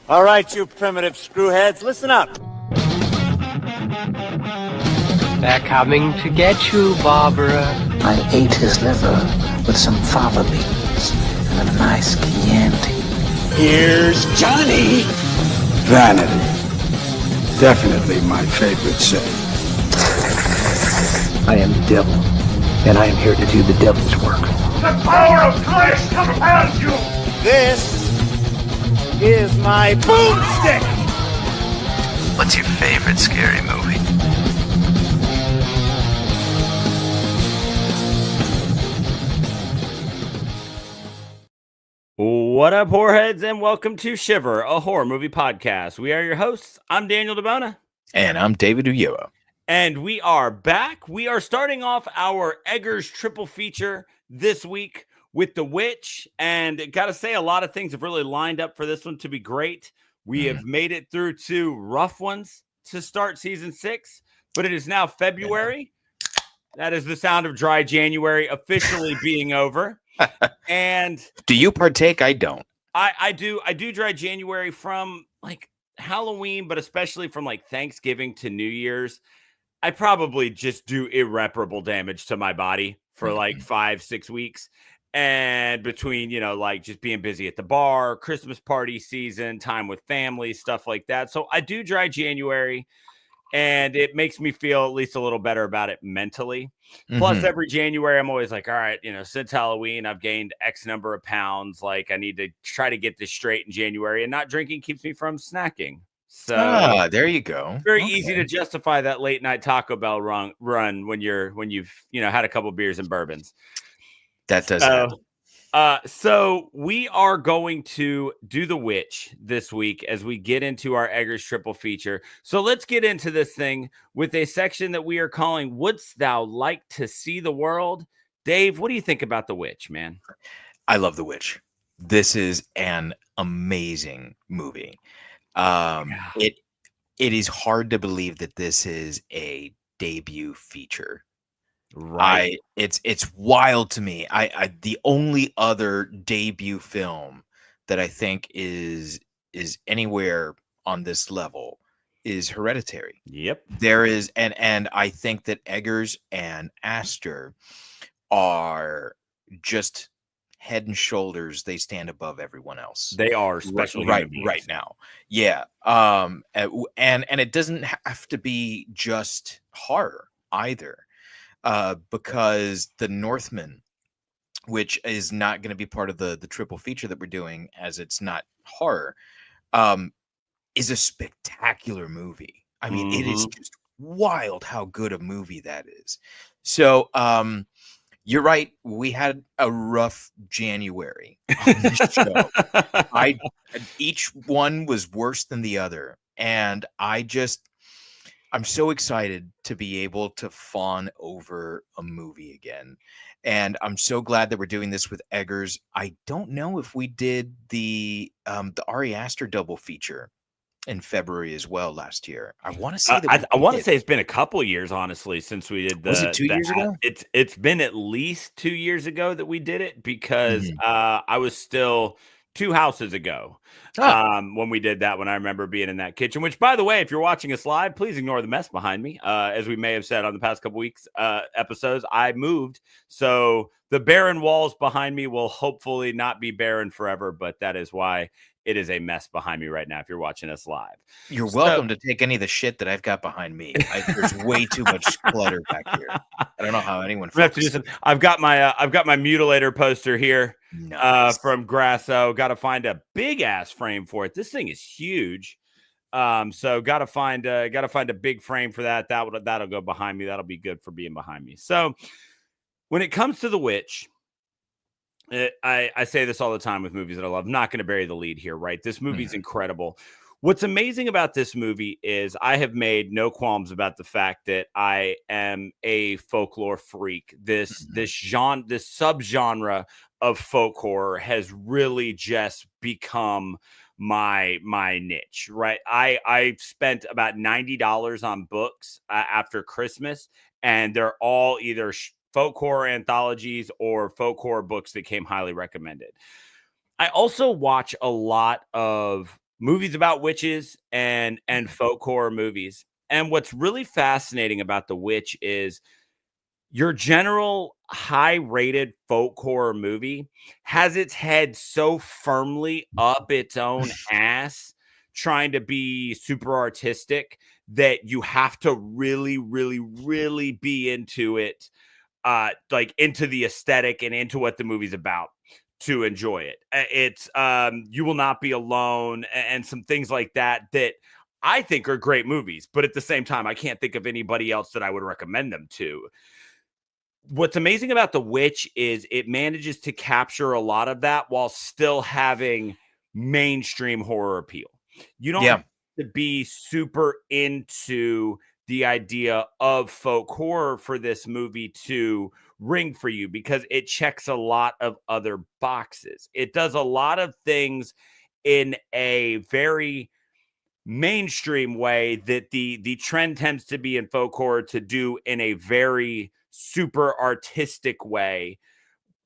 All right, you primitive screwheads, listen up. They're coming to get you, Barbara. I ate his liver with some fava beans and a nice Chianti. Here's Johnny. Vanity. Definitely my favorite sin. I am the devil, and I am here to do the devil's work. The power of Christ compels you. This is my boomstick. What's your favorite scary movie? What up, whoreheads, and welcome to Shiver, a horror movie podcast. We are your hosts. I'm Daniel DeBona. And I'm David Ulloa. And we are back. We are starting off our Eggers triple feature this week with The Witch. And gotta say, a lot of things have really lined up for this one to be great. We have made it through two rough ones to start season 6, but it is now February. That is the sound of dry January officially being over. And do you partake? I don't. I do dry January from like Halloween, but especially from like Thanksgiving to New Year's. I probably just do irreparable damage to my body for like 5-6 weeks. And between, like just being busy at the bar, Christmas party season, time with family, stuff like that. So I do dry January. And it makes me feel at least a little better about it mentally. Plus, every January, I'm always like, all right, since Halloween, I've gained X number of pounds. Like, I need to try to get this straight in January. And not drinking keeps me from snacking. So there you go. Very easy to justify that late night Taco Bell run when you've had a couple beers and bourbons. That does happen. So we are going to do The Witch this week as we get into our Eggers triple feature. So let's get into this thing with a section that we are calling Wouldst Thou Like to See the World? Dave, what do you think about The Witch, man? I love The Witch. This is an amazing movie. It is hard to believe that this is a debut feature. Right. It's wild to me. I the only other debut film that I think is anywhere on this level is Hereditary. Yep. There is, and I think that Eggers and Astor are just head and shoulders. They stand above everyone else. They are special right now. Yeah. And it doesn't have to be just horror either. Because The Northman, which is not going to be part of the triple feature that we're doing, as it's not horror, is a spectacular movie. I mean, it is just wild how good a movie that is. So you're right. We had a rough January on this show. Each one was worse than the other. And I'm so excited to be able to fawn over a movie again. And I'm so glad that we're doing this with Eggers. I don't know if we did the Ari Aster double feature in February as well last year. I want to say that I want to say it's been a couple years, honestly, since we did Was it 2 years ago? It's been at least 2 years ago that we did it because I was still 2 houses ago when we did that one. I remember being in that kitchen, which, by the way, if you're watching us live, please ignore the mess behind me. As we may have said on the past couple weeks episodes, I moved. So the barren walls behind me will hopefully not be barren forever, but that is why it is a mess behind me right now if you're watching us live. You're welcome to take any of the shit that I've got behind me. There's way too much clutter back here. I don't know how anyone I've got my mutilator poster here. Nice. From Grasso. Got to find a big ass frame for it. This thing is huge. So got to find a big frame for that. That'll go behind me. That'll be good for being behind me. So when it comes to The Witch, I say this all the time with movies that I love. I'm not going to bury the lead here, right? This movie's incredible. What's amazing about this movie is I have made no qualms about the fact that I am a folklore freak. This subgenre of folk horror has really just become my niche, right? I spent about $90 on books after Christmas, and they're all either folk horror anthologies or folk horror books that came highly recommended. I also watch a lot of movies about witches and folk horror movies. And what's really fascinating about The Witch is your general high-rated folk horror movie has its head so firmly up its own ass, trying to be super artistic, that you have to really, really, really be into it, like into the aesthetic and into what the movie's about to enjoy it. It's You Will Not Be Alone and some things like that that I think are great movies, but at the same time, I can't think of anybody else that I would recommend them to. What's amazing about The Witch is it manages to capture a lot of that while still having mainstream horror appeal. You don't have Yeah. to be super into the idea of folk horror for this movie to ring for you, because it checks a lot of other boxes. It does a lot of things in a very mainstream way that the trend tends to be in folk horror to do in a very super artistic way.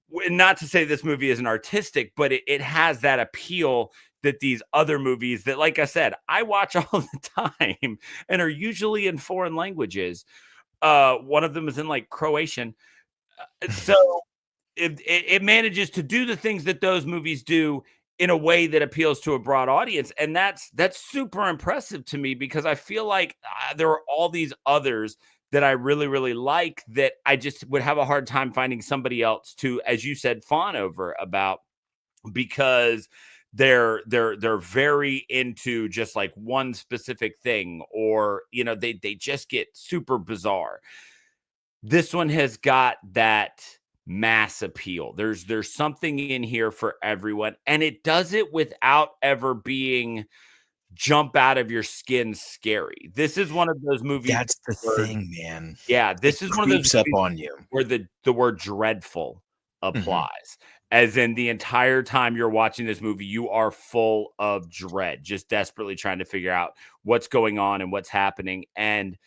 Not to say this movie isn't artistic, but it has that appeal that these other movies that, like I said, I watch all the time and are usually in foreign languages. One of them is in like Croatian. So it manages to do the things that those movies do in a way that appeals to a broad audience, and that's super impressive to me, because I feel like there are all these others that I really, really like that I just would have a hard time finding somebody else to, as you said, fawn over about, because they're very into just like one specific thing, or they just get super bizarre. This one has got that mass appeal. There's something in here for everyone, and it does it without ever being jump out of your skin scary. This is one of those movies That's the where, thing, man. yeah, It this is one of those creeps up movies on you. where the word dreadful Mhm. applies. As in, the entire time you're watching this movie, you are full of dread, just desperately trying to figure out what's going on and what's happening. And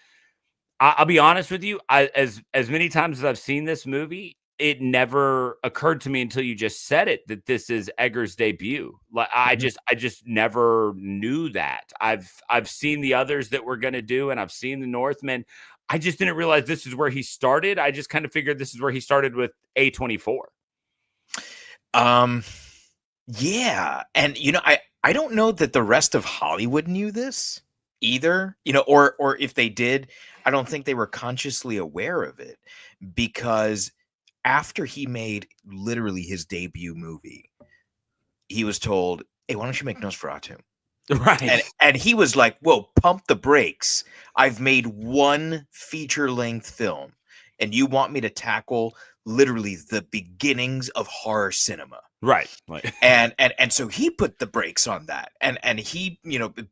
I'll be honest with you, as many times as I've seen this movie, it never occurred to me until you just said it that this is Egger's debut. Like Mhm. I just never knew that. I've seen the others that we're gonna do, and I've seen the Northman. I just didn't realize this is where he started. I just kind of figured this is where he started with A24. Um, yeah, and I don't know that the rest of Hollywood knew this either, or if they did, I don't think they were consciously aware of it, because after he made literally his debut movie, he was told, "Hey, why don't you make Nosferatu?" Right. And he was like, "Whoa, pump the brakes. I've made one feature-length film, and you want me to tackle literally the beginnings of horror cinema." Right. Like, And so he put the brakes on that, and he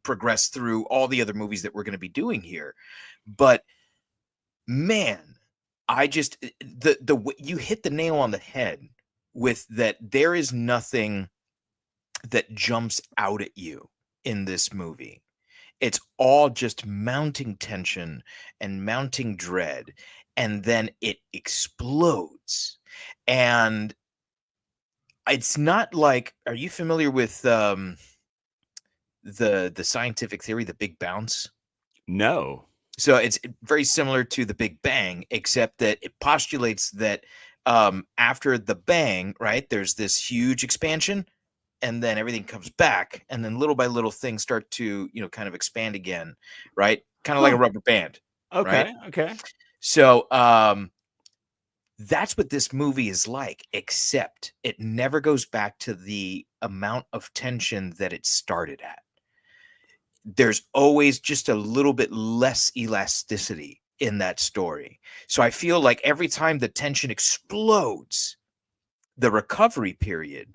progressed through all the other movies that we're going to be doing here. But man, I just you hit the nail on the head with that. There is nothing that jumps out at you in this movie. It's all just mounting tension and mounting dread, and then it explodes. And it's not like, are you familiar with the scientific theory, the Big Bounce? no. So it's very similar to the Big Bang, except that it postulates that after the bang, right, there's this huge expansion, and then everything comes back, and then little by little things start to kind of expand again, right? Kind of like a Huh. rubber band, right? Okay. Okay. So that's what this movie is like, except it never goes back to the amount of tension that it started at. There's always just a little bit less elasticity in that story. So I feel like every time the tension explodes, the recovery period,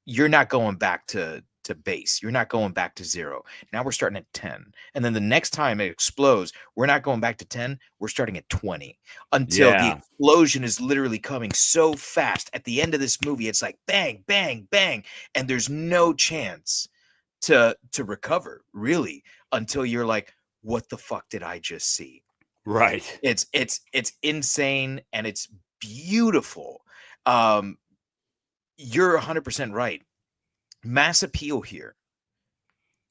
you're not going back to base. You're not going back to 0. Now we're starting at 10. And then the next time it explodes, we're not going back to 10. We're starting at 20 until the Yeah. explosion is literally coming so fast. At the end of this movie, it's like bang, bang, bang. And there's no chance to recover, really, until you're like, what the fuck did I just see? Right. It's insane, and it's beautiful. You're 100% right. Mass appeal here.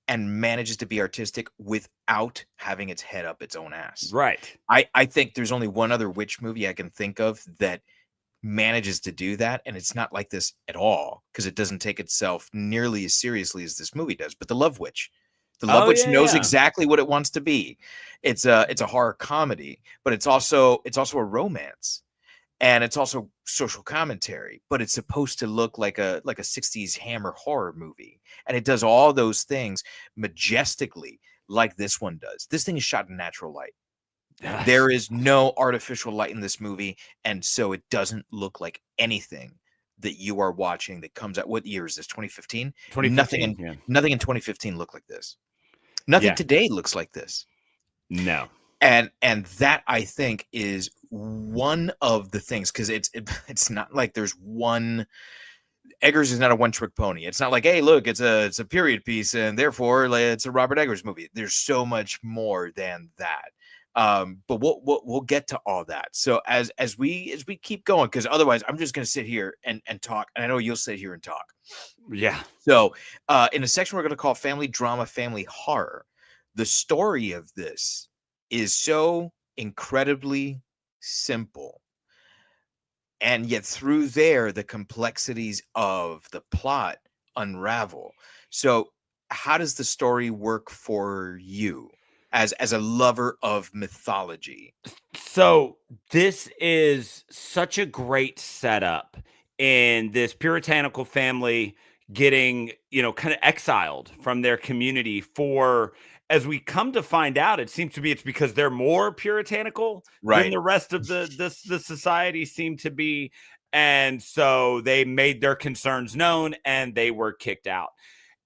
and manages to be artistic without having its head up its own ass. Right. I think there's only one other witch movie I can think of that manages to do that, and it's not like this at all because it doesn't take itself nearly as seriously as this movie does. But The Love Witch. The Love Witch knows exactly what it wants to be. It's a horror comedy, but it's also a romance. And it's also social commentary, but it's supposed to look like a 60s Hammer horror movie. And it does all those things majestically like this one does. This thing is shot in natural light. Yes. There is no artificial light in this movie, and so it doesn't look like anything that you are watching that comes out. What year is this? 2015? 2015, Nothing in 2015 looked like this. Nothing today looks like this. No. And that, I think, is one of the things, because it's not like there's one. Eggers is not a one-trick pony. It's not like, hey, look, it's a period piece, and therefore it's a Robert Eggers movie. There's so much more than that. But we'll get to all that. So as we keep going, because otherwise I'm just going to sit here and talk, and I know you'll sit here and talk. Yeah. So in a section we're going to call family drama, family horror, the story of this is so incredibly simple, and yet through there the complexities of the plot unravel. So how does the story work for you as a lover of mythology? So this is such a great setup in this puritanical family getting, kind of exiled from their community for, as we come to find out, it seems to be it's because they're more puritanical than the rest of the society seemed to be. And so they made their concerns known and they were kicked out.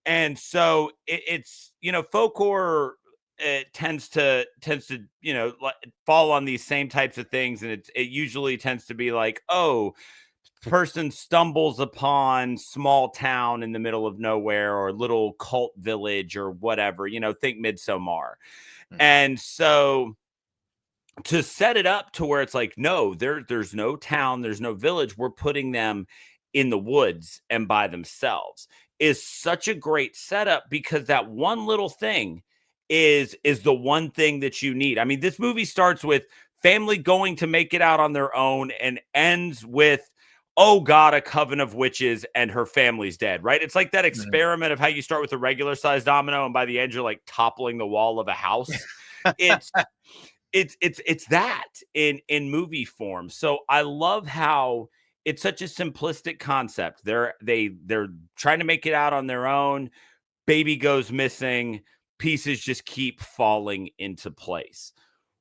And so it's, folk horror, it tends to fall on these same types of things, and it usually tends to be like, oh, person stumbles upon small town in the middle of nowhere or little cult village or whatever, think Midsommar. And so to set it up to where it's like, no, there's no town, there's no village, we're putting them in the woods and by themselves, is such a great setup, because that one little thing is the one thing that you need. I mean, this movie starts with family going to make it out on their own and ends with, oh God, a coven of witches and her family's dead, right? It's like that experiment of how you start with a regular size domino and by the end you're like toppling the wall of a house. It's that in movie form. So I love how it's such a simplistic concept. They're trying to make it out on their own. Baby goes missing. Pieces just keep falling into place.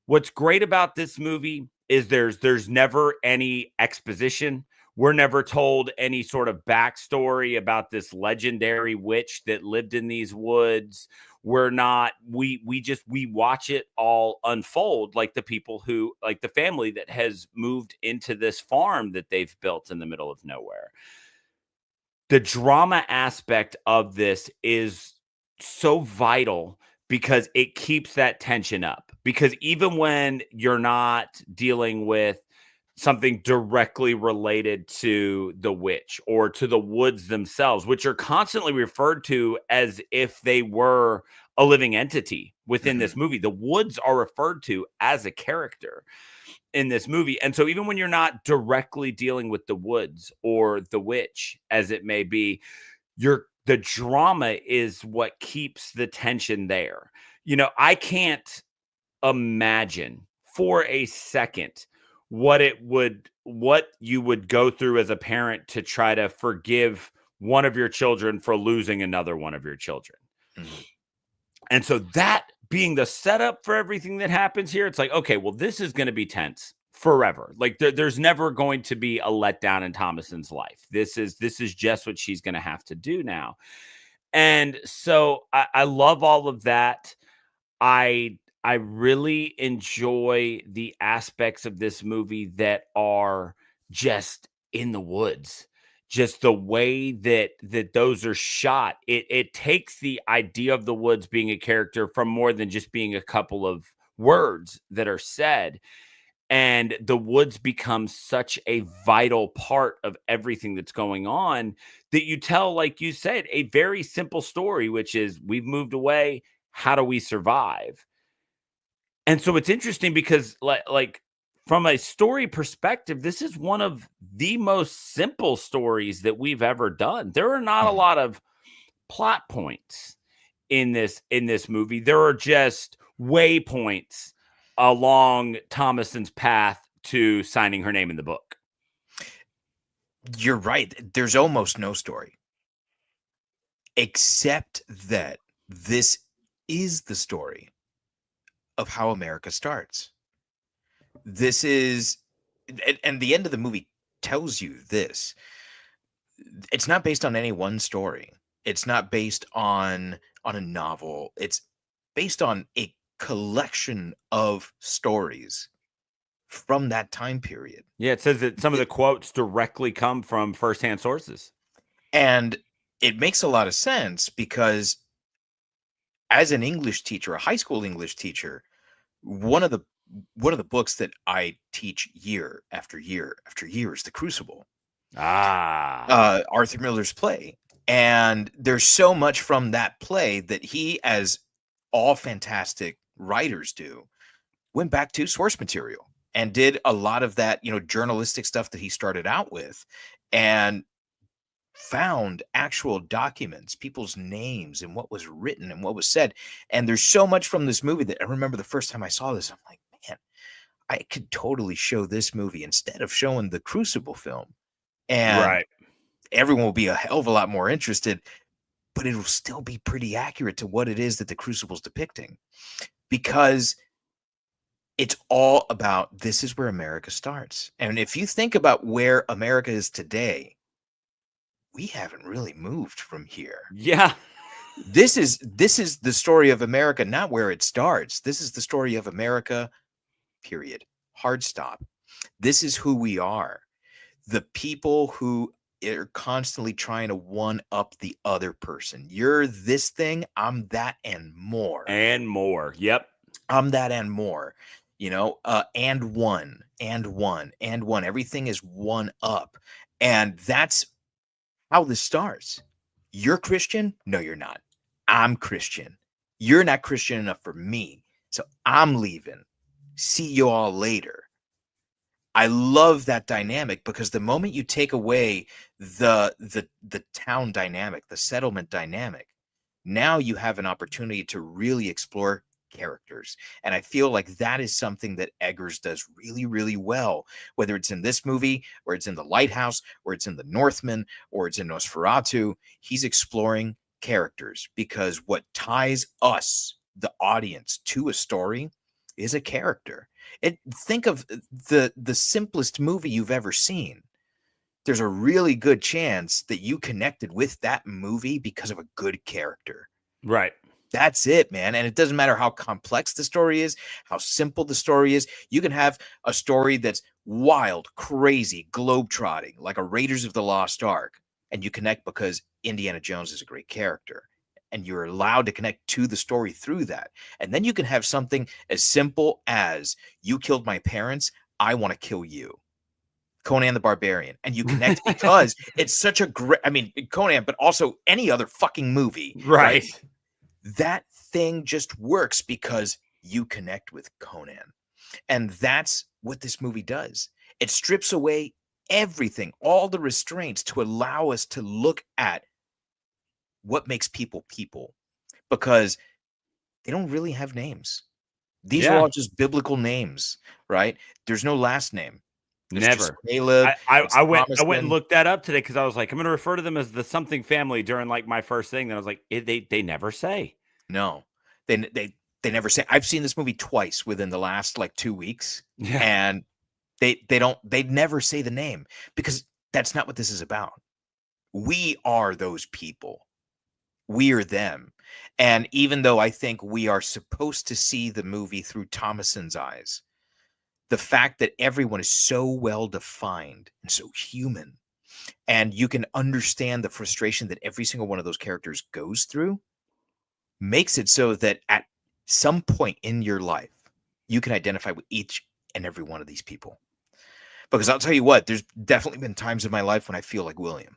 What's great about this movie is there's never any exposition. We're never told any sort of backstory about this legendary witch that lived in these woods. We're not, we watch it all unfold, like the people who, like the family that has moved into this farm that they've built in the middle of nowhere. The drama aspect of this is so vital because it keeps that tension up. Because even when you're not dealing with something directly related to the witch or to the woods themselves, which are constantly referred to as if they were a living entity within this movie, the woods are referred to as a character in this movie. And so even when you're not directly dealing with the woods or the witch, as it may be, the drama is what keeps the tension there. I can't imagine for a second what you would go through as a parent to try to forgive one of your children for losing another one of your children. And so that being the setup for everything that happens here, it's like, okay, well, this is going to be tense forever. Like there's never going to be a letdown in Thomason's life. This is just what she's going to have to do now. And so I love all of that. I really enjoy the aspects of this movie that are just in the woods. Just the way that those are shot. It takes the idea of the woods being a character from more than just being a couple of words that are said. And the woods become such a vital part of everything that's going on that you tell, like you said, a very simple story, which is we've moved away. How do we survive? And so it's interesting because like from a story perspective, this is one of the most simple stories that we've ever done. There are not a lot of plot points in this movie. There are just waypoints along Thomason's path to signing her name in the book. You're right. There's almost no story, except that this is the story of how America starts. This is, and the end of the movie tells you this. It's not based on any one story. It's not based on a novel. It's based on a collection of stories from that time period. Yeah, it says that some of the quotes directly come from firsthand sources. And it makes a lot of sense because as an English teacher, a high school English teacher, one of the books that I teach year after year after year is The Crucible. Arthur Miller's play. And there's so much from that play that he, as all fantastic writers do, went back to source material and did a lot of that, journalistic stuff that he started out with, and found actual documents, people's names, and what was written and what was said. And there's so much from this movie that I remember the first time I saw this, I'm like, man, I could totally show this movie instead of showing the Crucible film. And everyone will be a hell of a lot more interested, but it'll still be pretty accurate to what it is that the Crucible's depicting, because it's all about, this is where America starts. And if you think about where America is today, we haven't really moved from here. Yeah. This is the story of America, not where it starts. This is the story of America, period. Hard stop. This is who we are. The people who are constantly trying to one up the other person. You're this thing, I'm that and more. And more. Yep. I'm that and more. And one. Everything is one up. And that's how this starts. You're Christian? No, you're not. I'm Christian. You're not Christian enough for me. So I'm leaving. See you all later. I love that dynamic, because the moment you take away the town dynamic, the settlement dynamic, now you have an opportunity to really explore characters. And I feel like that is something that Eggers does really, really well, whether it's in this movie, or it's in The Lighthouse, or it's in The Northman, or it's in Nosferatu. He's exploring characters, because what ties us, the audience, to a story is a character. Think of the simplest movie you've ever seen. There's a really good chance that you connected with that movie because of a good character. Right. That's it, man. And it doesn't matter how complex the story is, how simple the story is. You can have a story that's wild, crazy, globetrotting, like a Raiders of the Lost Ark, and you connect because Indiana Jones is a great character, and you're allowed to connect to the story through that. And then you can have something as simple as, you killed my parents, I want to kill you. Conan the Barbarian. And you connect because it's such a great, Conan, but also any other fucking movie. Right. That thing just works because you connect with Conan. And that's what this movie does. It strips away everything, all the restraints, to allow us to look at what makes people people, because they don't really have names. These are all just biblical names, right? There's no last name. There's Never. Caleb. I went and looked that up today, because I was like, I'm going to refer to them as the something family during like my first thing. Then I was like, they never say. No, they never say. I've seen this movie twice within the last like 2 weeks, and they never say the name, because that's not what this is about. We are those people. We are them. And even though I think we are supposed to see the movie through Thomason's eyes, the fact that everyone is so well defined and so human, and you can understand the frustration that every single one of those characters goes through, makes it so that at some point in your life, you can identify with each and every one of these people. Because I'll tell you what, there's definitely been times in my life when I feel like William.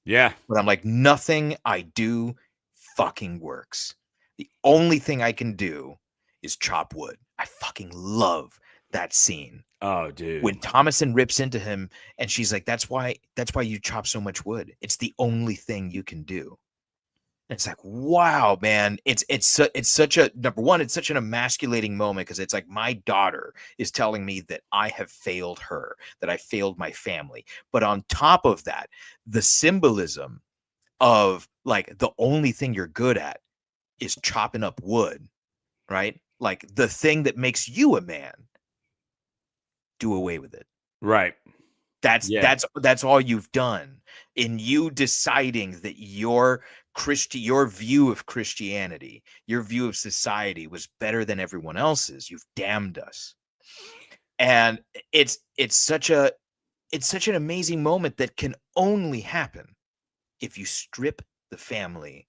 Yeah. But I'm like, nothing I do fucking works. The only thing I can do is chop wood. I fucking love that scene. Oh, dude. When Thomason rips into him and she's like, that's why you chop so much wood. It's the only thing you can do. And it's like, wow, man. It's such a, number one, it's such an emasculating moment because it's like my daughter is telling me that I have failed her, that I failed my family. But on top of that, the symbolism of like the only thing you're good at is chopping up wood, right? Like the thing that makes you a man, do away with it. Right. That's Yeah. that's all you've done. In you deciding that your view of Christianity, your view of society was better than everyone else's, you've damned us. And it's such an amazing moment that can only happen if you strip the family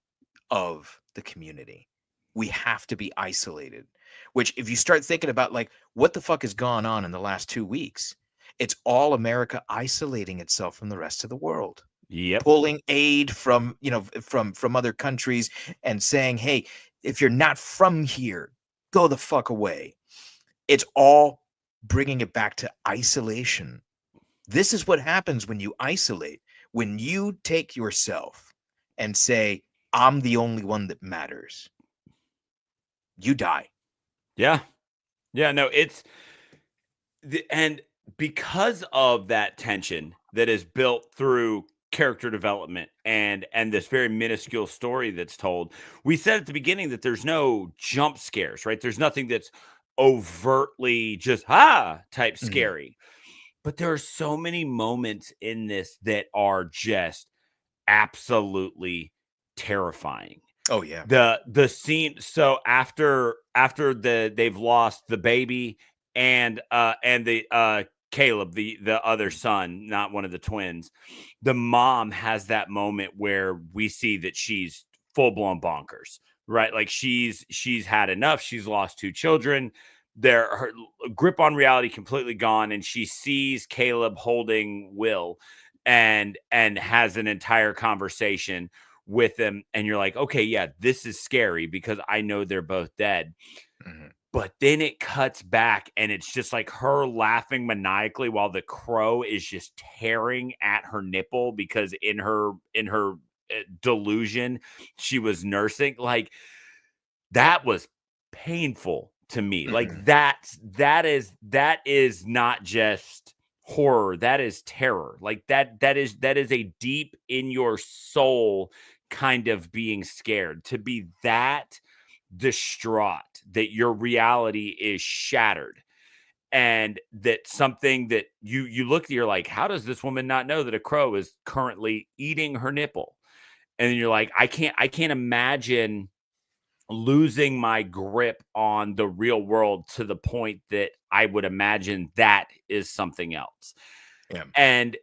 of the community. We have to be isolated, which if you start thinking about like what the fuck has gone on in the last 2 weeks, it's all America isolating itself from the rest of the world. Yep. Pulling aid from, from other countries and saying, hey, if you're not from here, go the fuck away. It's all bringing it back to isolation. This is what happens when you isolate. When you take yourself and say, I'm the only one that matters, you die. Yeah. Yeah. No, and because of that tension that is built through character development and this very minuscule story that's told, we said at the beginning that there's no jump scares, right? There's nothing that's overtly just type scary. But there are so many moments in this that are just absolutely terrifying. Oh yeah. The scene, so after they've lost the baby and the Caleb, the other son, not one of the twins, the mom has that moment where we see that she's full-blown bonkers, right? Like she's had enough. She's lost 2 children. Her grip on reality completely gone, and she sees Caleb holding Will and has an entire conversation with him, and you're like, okay, yeah, this is scary because I know they're both dead. But then it cuts back and it's just like her laughing maniacally while the crow is just tearing at her nipple because in her delusion she was nursing. Like that was painful to me. Like that is not just horror, that is terror. Like that is a deep in your soul kind of being scared, to be that distraught that your reality is shattered and that something that you look at, you're like, how does this woman not know that a crow is currently eating her nipple? And you're like, I can't imagine losing my grip on the real world to the point that I would imagine that is something else. Yeah. And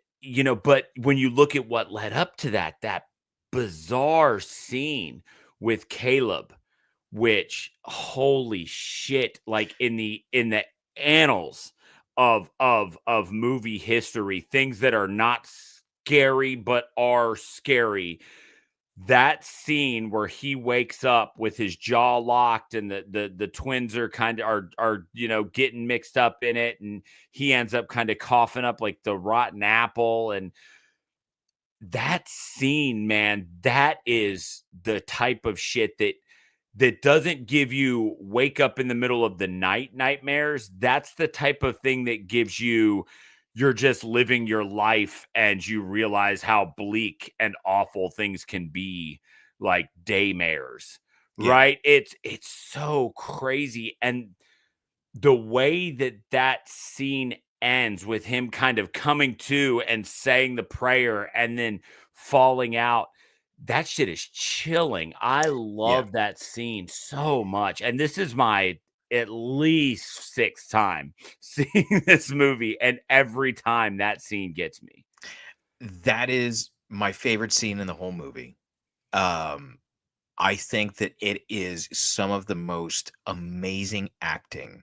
but when you look at what led up to that bizarre scene with Caleb, which holy shit, like in the annals of movie history, things that are not scary but are scary. That scene where he wakes up with his jaw locked and the twins are kind of are getting mixed up in it, and he ends up kind of coughing up like the rotten apple. And that scene, man, that is the type of shit that doesn't give you wake up in the middle of the night nightmares. That's the type of thing that gives you, you're just living your life and you realize how bleak and awful things can be, like daymares, right? It's so crazy. And the way that scene ends with him kind of coming to and saying the prayer and then falling out, that shit is chilling. I love that scene so much. And this is my at least 6th time seeing this movie, and every time that scene gets me. That is my favorite scene in the whole movie. I think that it is some of the most amazing acting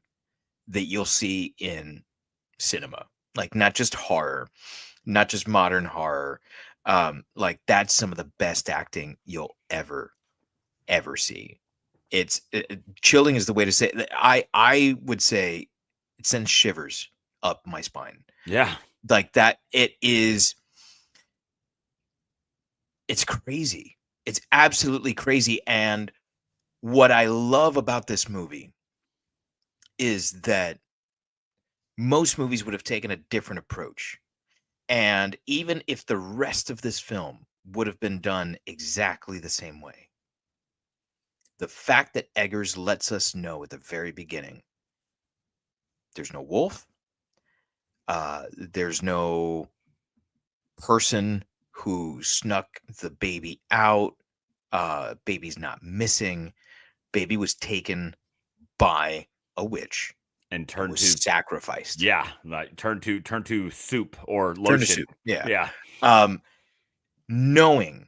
that you'll see in cinema. Like, not just horror, not just modern horror. Like, that's some of the best acting you'll ever see. Chilling is the way to say it. I would say it sends shivers up my spine. Yeah. Like that, it's crazy. It's absolutely crazy. And what I love about this movie is that most movies would have taken a different approach. And even if the rest of this film would have been done exactly the same way, the fact that Eggers lets us know at the very beginning, there's no wolf, there's no person who snuck the baby out, baby's not missing, baby was taken by a witch And turn was to sacrificed. Yeah, like turn to soup or lotion. Turn to soup. Yeah. Yeah. Knowing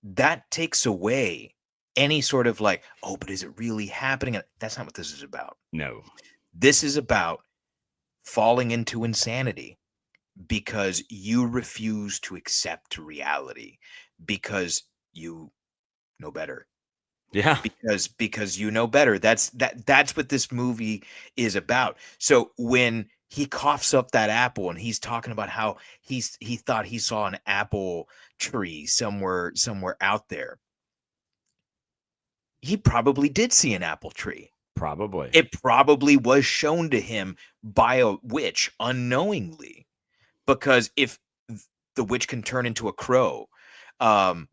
that takes away any sort of like, oh, but is it really happening? And that's not what this is about. No. This is about falling into insanity because you refuse to accept reality because you know better. Yeah. Because you know better. That's what this movie is about. So when he coughs up that apple and he's talking about how he thought he saw an apple tree somewhere out there, he probably did see an apple tree. Probably. It probably was shown to him by a witch unknowingly, because if the witch can turn into a crow, I'm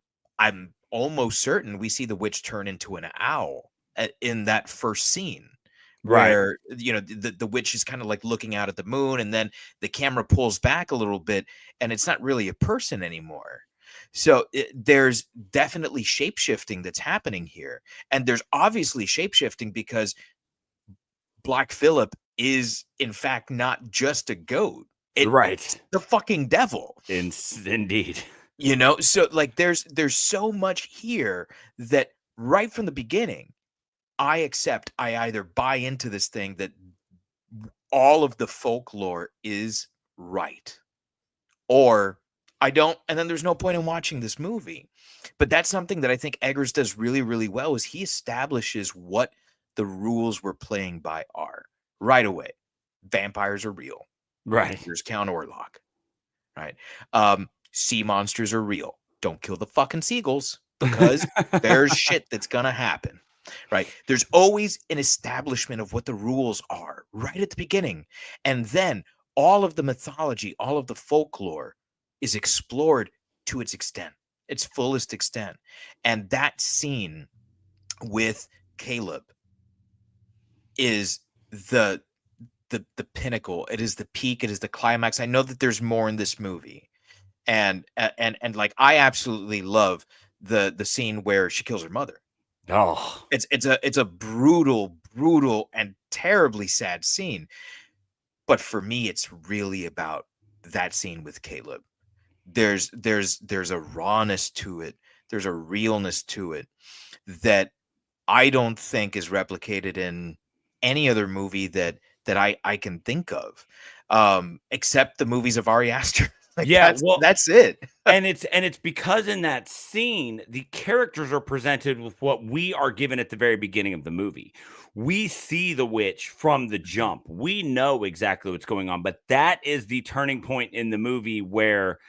almost certain we see the witch turn into an owl in that first scene, where the witch is kind of like looking out at the moon, and then the camera pulls back a little bit and it's not really a person anymore. So there's definitely shape-shifting that's happening here, and there's obviously shape-shifting because Black Phillip is in fact not just a goat. It's the fucking devil. Indeed. So like there's so much here that right from the beginning, I either buy into this thing that all of the folklore is right, or I don't, and then there's no point in watching this movie. But that's something that I think Eggers does really, really well, is he establishes what the rules we're playing by are right away. Vampires are real. Right. There's Count Orlok. Right. Sea monsters are real. Don't kill the fucking seagulls, because there's shit that's gonna happen. Right. There's always an establishment of what the rules are right at the beginning. And then all of the mythology, all of the folklore is explored to its fullest extent. And that scene with Caleb is the pinnacle. It is the peak. It is the climax. I know that there's more in this movie. And like, I absolutely love the scene where she kills her mother. Oh, it's a brutal and terribly sad scene. But for me, it's really about that scene with Caleb. There's a rawness to it. There's a realness to it that I don't think is replicated in any other movie that I can think of, except the movies of Ari Aster. Like, that's it. and it's because in that scene, the characters are presented with what we are given at the very beginning of the movie. We see the witch from the jump. We know exactly what's going on, but that is the turning point in the movie where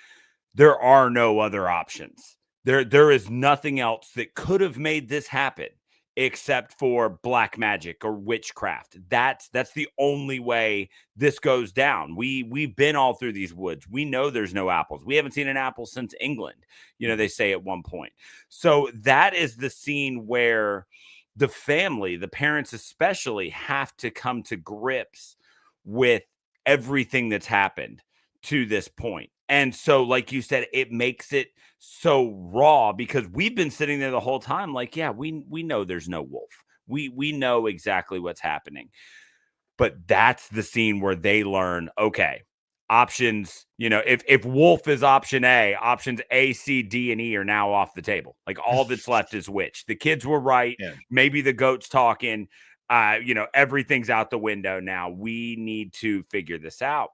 there are no other options. There is nothing else that could have made this happen except for black magic or witchcraft. That's the only way this goes down. We've been all through these woods. We know there's no apples. We haven't seen an apple since England, they say at one point. So that is the scene where the family, the parents especially, have to come to grips with everything that's happened to this point. And so, like you said, it makes it so raw, because we've been sitting there the whole time like, yeah, we know there's no wolf. We know exactly what's happening. But that's the scene where they learn, okay, options, if wolf is option A, options A, C, D, and E are now off the table. Like, all that's left is witch. The kids were right. Yeah. Maybe the goat's talking. everything's out the window now. We need to figure this out.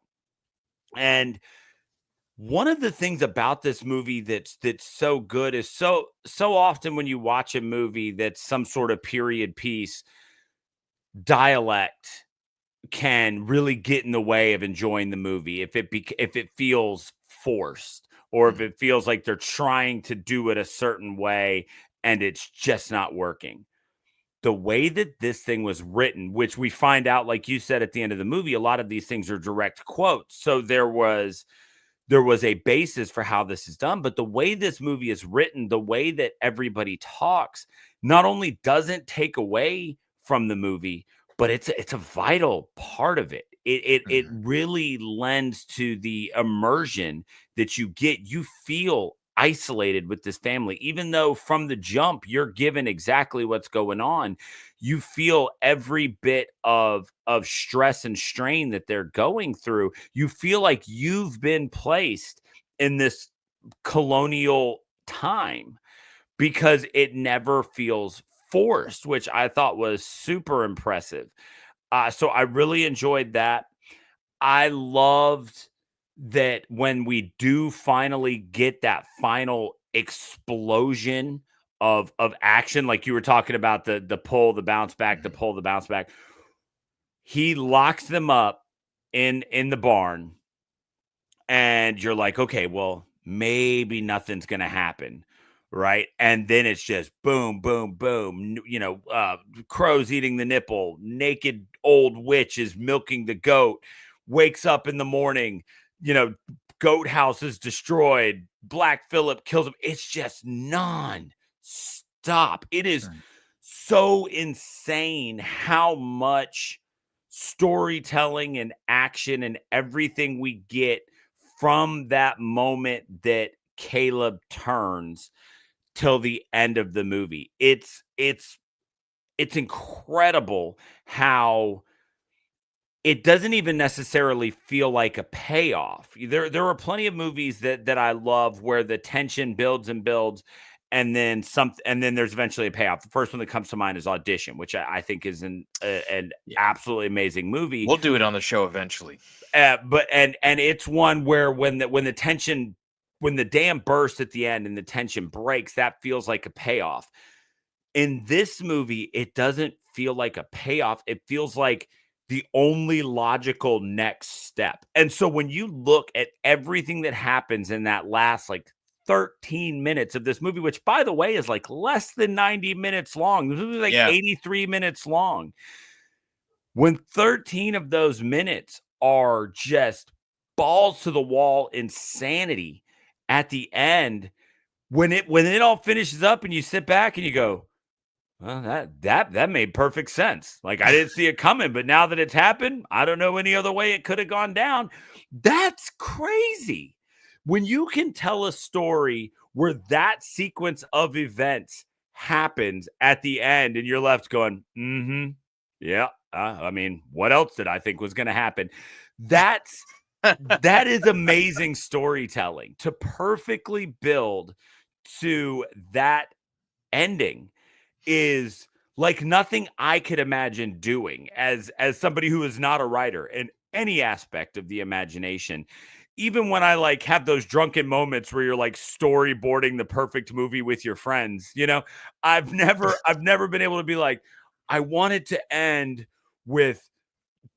And one of the things about this movie that's so good is so often when you watch a movie that's some sort of period piece, dialect can really get in the way of enjoying the movie if it feels forced, or if it feels like they're trying to do it a certain way and it's just not working. The way that this thing was written, which we find out, like you said at the end of the movie, a lot of these things are direct quotes. So there was a basis for how this is done, but the way this movie is written, the way that everybody talks, not only doesn't take away from the movie, but it's a vital part of it. It really lends to the immersion that you get. You feel isolated with this family, even though from the jump you're given exactly what's going on. You feel every bit of stress and strain that they're going through. You feel like you've been placed in this colonial time because it never feels forced, which I thought was super impressive. So I really enjoyed that. I loved that when we do finally get that final explosion of action, like you were talking about, the pull, the bounce back, the pull, the bounce back. He locks them up in the barn, and you're like, okay, well, maybe nothing's gonna happen, right? And then it's just boom, boom, boom. Crows eating the nipple, naked old witch is milking the goat, wakes up in the morning, goat house is destroyed, Black Phillip kills him. It's just non-stop. It is so insane how much storytelling and action and everything we get from that moment that Caleb turns till the end of the movie. It's incredible how it doesn't even necessarily feel like a payoff. There are plenty of movies that I love where the tension builds and builds, and then there's eventually a payoff. The first one that comes to mind is Audition, which I think is an absolutely amazing movie. We'll do it on the show eventually. But it's one where when the dam bursts at the end and the tension breaks, that feels like a payoff. In this movie, it doesn't feel like a payoff. It feels like the only logical next step. And so when you look at everything that happens in that last 13 minutes of this movie, which by the way is less than 90 minutes long. This movie is 83 minutes long. When 13 of those minutes are just balls to the wall insanity at the end, when it all finishes up and you sit back and you go, well, that made perfect sense. I didn't see it coming, but now that it's happened, I don't know any other way it could have gone down. That's crazy. When you can tell a story where that sequence of events happens at the end and you're left going, yeah, I mean, what else did I think was going to happen? That is amazing storytelling to perfectly build to that ending. Is like nothing I could imagine doing as somebody who is not a writer in any aspect of the imagination. Even when I have those drunken moments where you're storyboarding the perfect movie with your friends, I've never been able to be like, I want it to end with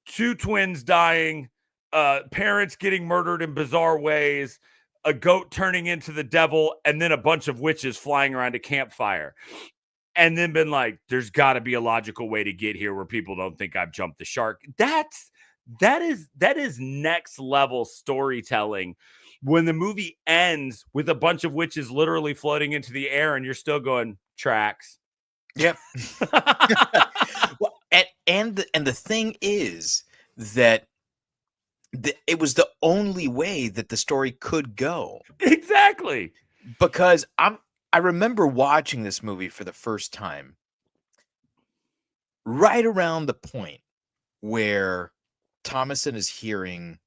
two twins dying, parents getting murdered in bizarre ways, a goat turning into the devil, and then a bunch of witches flying around a campfire. And then been like, there's got to be a logical way to get here where people don't think I've jumped the shark. That is next level storytelling. When the movie ends with a bunch of witches literally floating into the air, and you're still going, tracks. Yep. Well, and the thing is that it was the only way that the story could go. Exactly. Because I remember watching this movie for the first time right around the point where Thomason is hearing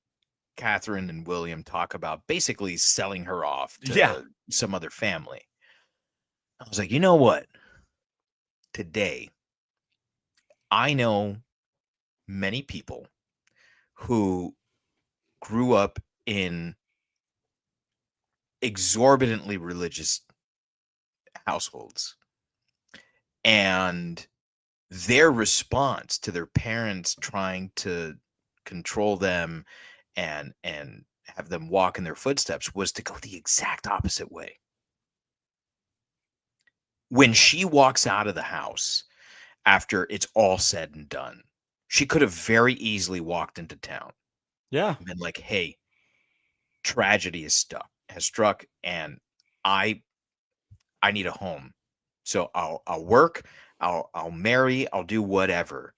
Catherine and William talk about basically selling her off to some other family. I was like, you know what? Today, I know many people who grew up in exorbitantly religious households, and their response to their parents trying to control them and have them walk in their footsteps was to go the exact opposite way. When she walks out of the house after it's all said and done, she could have very easily walked into town Yeah. and been like, hey, tragedy has struck, and I need a home. So I'll work, I'll marry, I'll do whatever.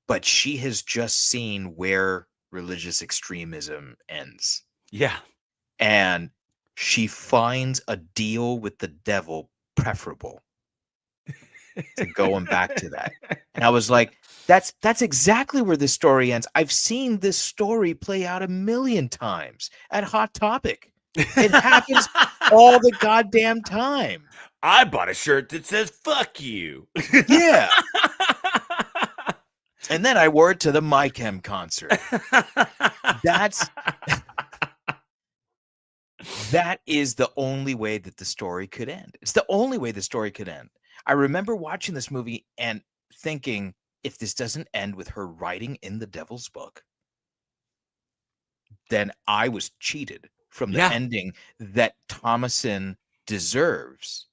But she has just seen where religious extremism ends. Yeah. And she finds a deal with the devil preferable to going back to that. And I was like, that's exactly where this story ends. I've seen this story play out 1,000,000 times at Hot Topic. It happens all the goddamn time. I bought a shirt that says "fuck you." Yeah. And then I wore it to the My Chem concert. That is the only way that the story could end. It's the only way the story could end. I remember watching this movie and thinking, if this doesn't end with her writing in the devil's book, then I was cheated from the Yeah. ending that Thomason deserves.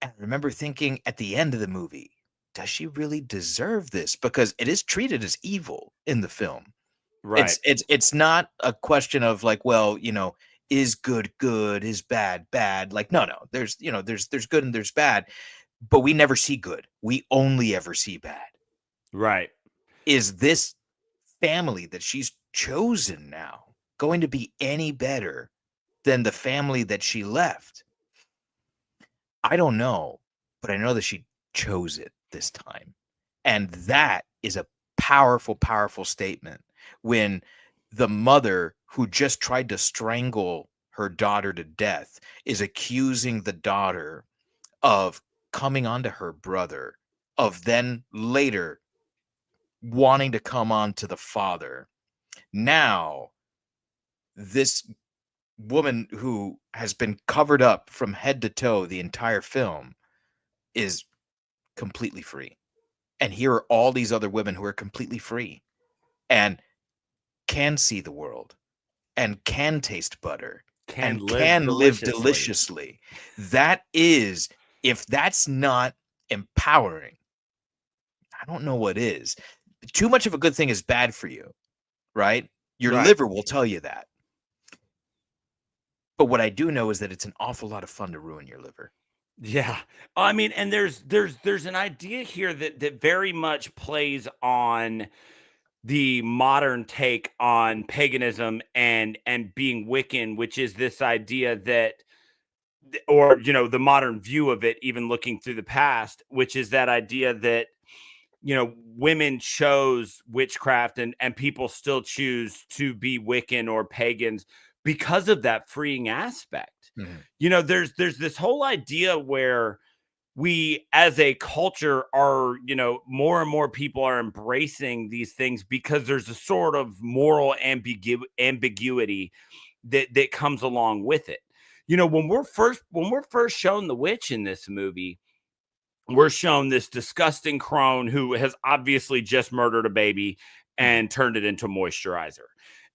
And I remember thinking at the end of the movie, does she really deserve this? Because it is treated as evil in the film. Right. It's not a question of like, well, is good good, is bad bad. Like, no, there's good and there's bad, but we never see good. We only ever see bad. Right. Is this family that she's chosen now going to be any better than the family that she left? I don't know, but I know that she chose it this time. And that is a powerful, powerful statement when the mother who just tried to strangle her daughter to death is accusing the daughter of coming onto her brother, of then later wanting to come on to the father. Now, this woman who has been covered up from head to toe the entire film is completely free. And here are all these other women who are completely free and can see the world and can taste butter and can live deliciously. That is, if that's not empowering, I don't know what is. Too much of a good thing is bad for you, right? Your Right. liver will tell you that. But what I do know is that it's an awful lot of fun to ruin your liver. Yeah. I mean, and there's an idea here that very much plays on the modern take on paganism and being Wiccan, which is this idea that, or the modern view of it, even looking through the past, which is that idea that women chose witchcraft and people still choose to be Wiccan or pagans because of that freeing aspect. Mhm. There's this whole idea where we as a culture are, more and more people are embracing these things because there's a sort of moral ambiguity that comes along with it. When we're first shown the witch in this movie, we're shown this disgusting crone who has obviously just murdered a baby and turned it into moisturizer.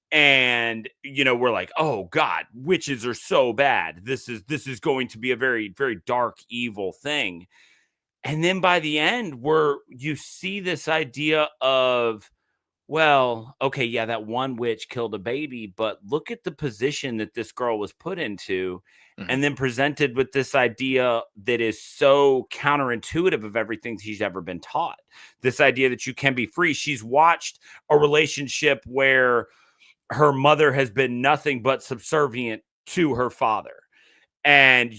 And we're like, oh God, witches are so bad. This is going to be a very, very dark, evil thing. And then by the end, you see this idea of, well, okay, yeah, that one witch killed a baby, but look at the position that this girl was put into, and then presented with this idea that is so counterintuitive of everything she's ever been taught. This idea that you can be free. She's watched a relationship where her mother has been nothing but subservient to her father. And,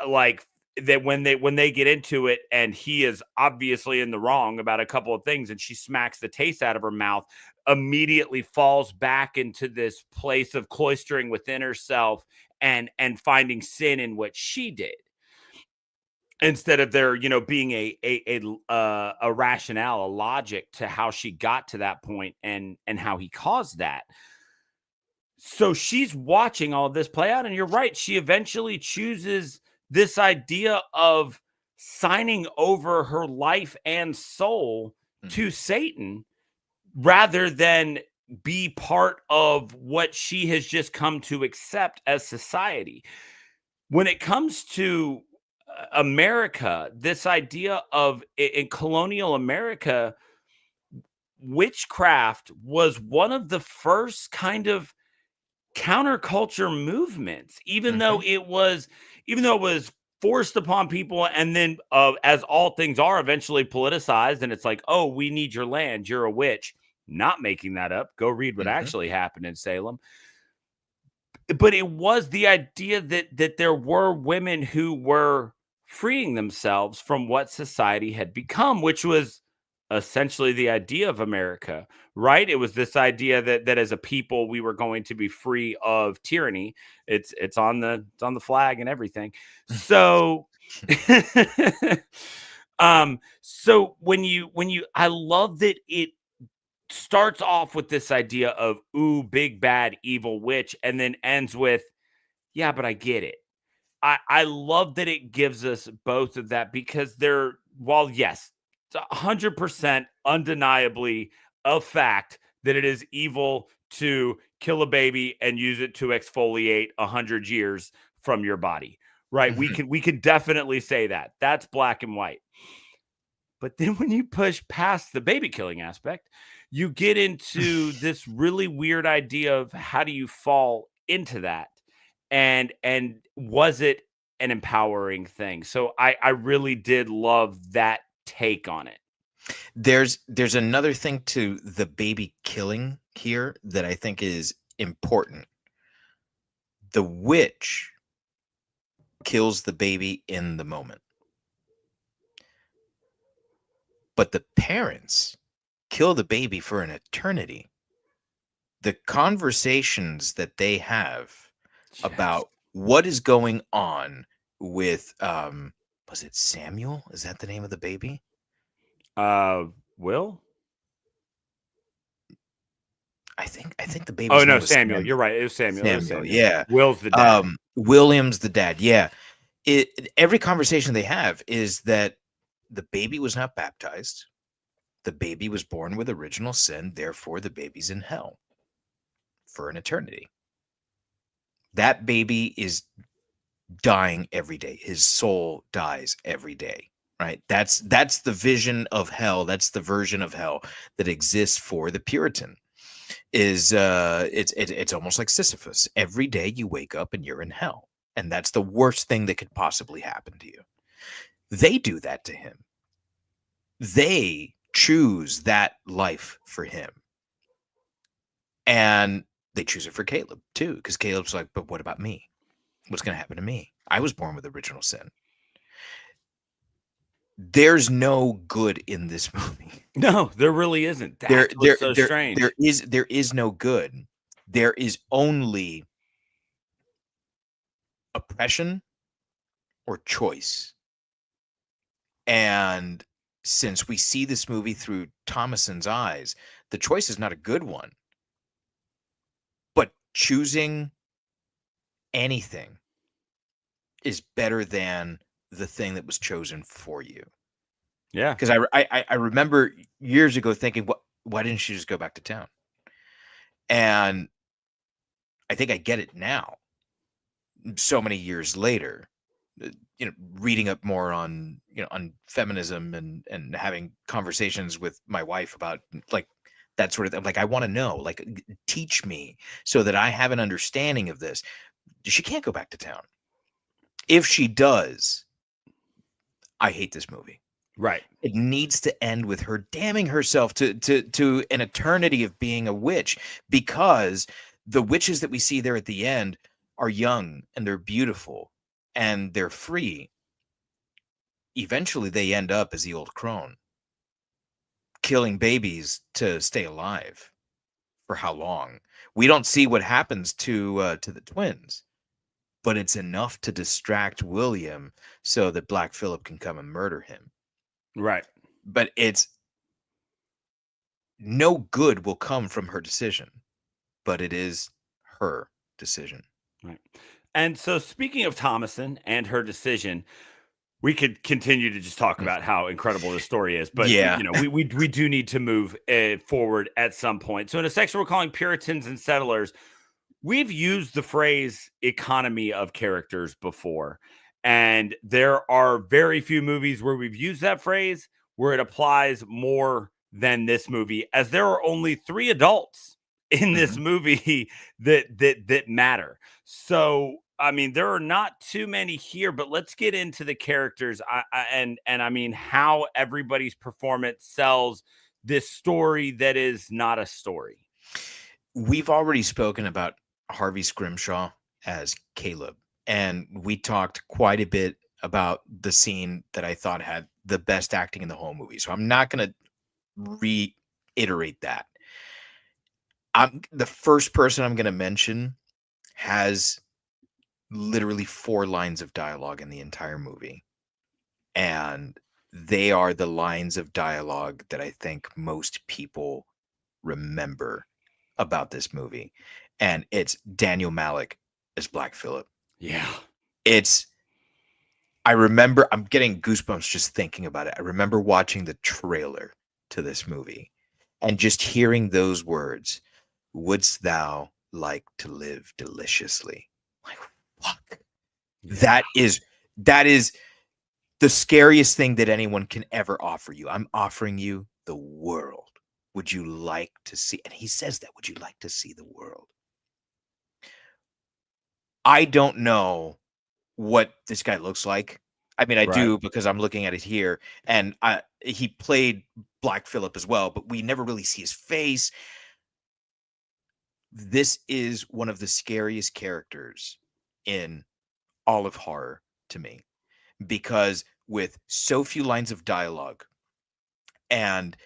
like that when they get into it and he is obviously in the wrong about a couple of things and she smacks the taste out of her mouth, immediately falls back into this place of cloistering within herself and finding sin in what she did. instead of there, being a rationale, a logic to how she got to that point and how he caused that. So she's watching all of this play out, and you're right. She eventually chooses this idea of signing over her life and soul to Satan rather than be part of what she has just come to accept as society. When it comes to America, this idea of in colonial America, witchcraft was one of the first kind of counterculture movements, even though it was forced upon people, and then as all things are, eventually politicized, and it's like, oh, we need your land, you're a witch. Not making that up. Go read what actually happened in Salem. But it was the idea that there were women who were freeing themselves from what society had become, which was essentially the idea of America, right? It was this idea that as a people we were going to be free of tyranny. It's on the flag and everything. So so when you I love that it starts off with this idea of big bad evil witch, and then ends with, yeah, but I get it. I love that it gives us both of that, because while yes, it's 100% undeniably a fact that it is evil to kill a baby and use it to exfoliate 100 years from your body, right? We can definitely say that. That's black and white. But then when you push past the baby killing aspect, you get into this really weird idea of how do you fall into that? And was it an empowering thing? So I really did love that take on it. There's another thing to the baby killing here that I think is important. The witch kills the baby in the moment, but the parents kill the baby for an eternity. The conversations that they have about what is going on with was it Samuel? Is that the name of the baby? Will? I think the baby. Oh no, Samuel. You're right. It was Samuel. Samuel. Yeah. Will's the dad. William's the dad. Yeah. Every conversation they have is that the baby was not baptized. The baby was born with original sin. Therefore, the baby's in hell for an eternity. That baby is dying every day. His soul dies every day. Right? That's the vision of hell. That's the version of hell that exists for the Puritan. Is it's almost like Sisyphus. Every day you wake up and you're in hell, and that's the worst thing that could possibly happen to you. They do that to him. They choose that life for him, and they choose it for Caleb too, because Caleb's like, but what about me? What's going to happen to me? I was born with original sin. There's no good in this movie. No, there really isn't. That's what's so strange. There is no good. There is only oppression or choice. And since we see this movie through Thomason's eyes, the choice is not a good one. But choosing anything is better than the thing that was chosen for you. Yeah. Because I remember years ago thinking, why didn't she just go back to town? And I think I get it now, so many years later, reading up more on, on feminism and having conversations with my wife about like that sort of thing. Like, I want to know, like, teach me so that I have an understanding of this. She can't go back to town. If she does, I hate this movie. Right. It needs to end with her damning herself to an eternity of being a witch, because the witches that we see there at the end are young and they're beautiful and they're free. Eventually they end up as the old crone, killing babies to stay alive. For how long? We don't see what happens to the twins. but it's enough to distract William so that Black Phillip can come and murder him. Right. But it's no good will come from her decision, but it is her decision. Right. And so, speaking of Thomason and her decision, we could continue to just talk about how incredible this story is, but Yeah. we do need to move forward at some point. So, in a section we're calling Puritans and Settlers, we've used the phrase economy of characters before, and there are very few movies where we've used that phrase where it applies more than this movie, as there are only 3 adults in this movie that matter. So, I mean, there are not too many here, but let's get into the characters. And I mean, how everybody's performance sells this story that is not a story. We've already spoken about Harvey Scrimshaw as Caleb, and we talked quite a bit about the scene that I thought had the best acting in the whole movie. So I'm not going to reiterate that. The first person I'm going to mention has literally 4 lines of dialogue in the entire movie. And they are the lines of dialogue that I think most people remember about this movie. And it's Daniel Malick as Black Phillip. Yeah. I remember, I'm getting goosebumps just thinking about it. I remember watching the trailer to this movie and just hearing those words, "Wouldst thou like to live deliciously?" Like, fuck. Yeah. That is the scariest thing that anyone can ever offer you. I'm offering you the world. Would you like to see? And he says that, would you like to see the world? I don't know what this guy looks like. I mean, I do, because I'm looking at it here, and he played Black Phillip as well, but we never really see his face. This is one of the scariest characters in all of horror to me, because with so few lines of dialogue and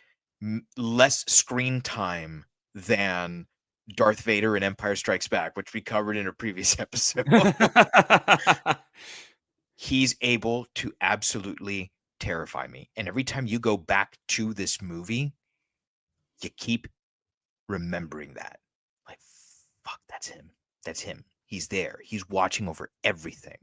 less screen time than Darth Vader in Empire Strikes Back, which we covered in a previous episode, he's able to absolutely terrify me. And every time you go back to this movie, you keep remembering that. Like, fuck, that's him. That's him. He's there. He's watching over everything.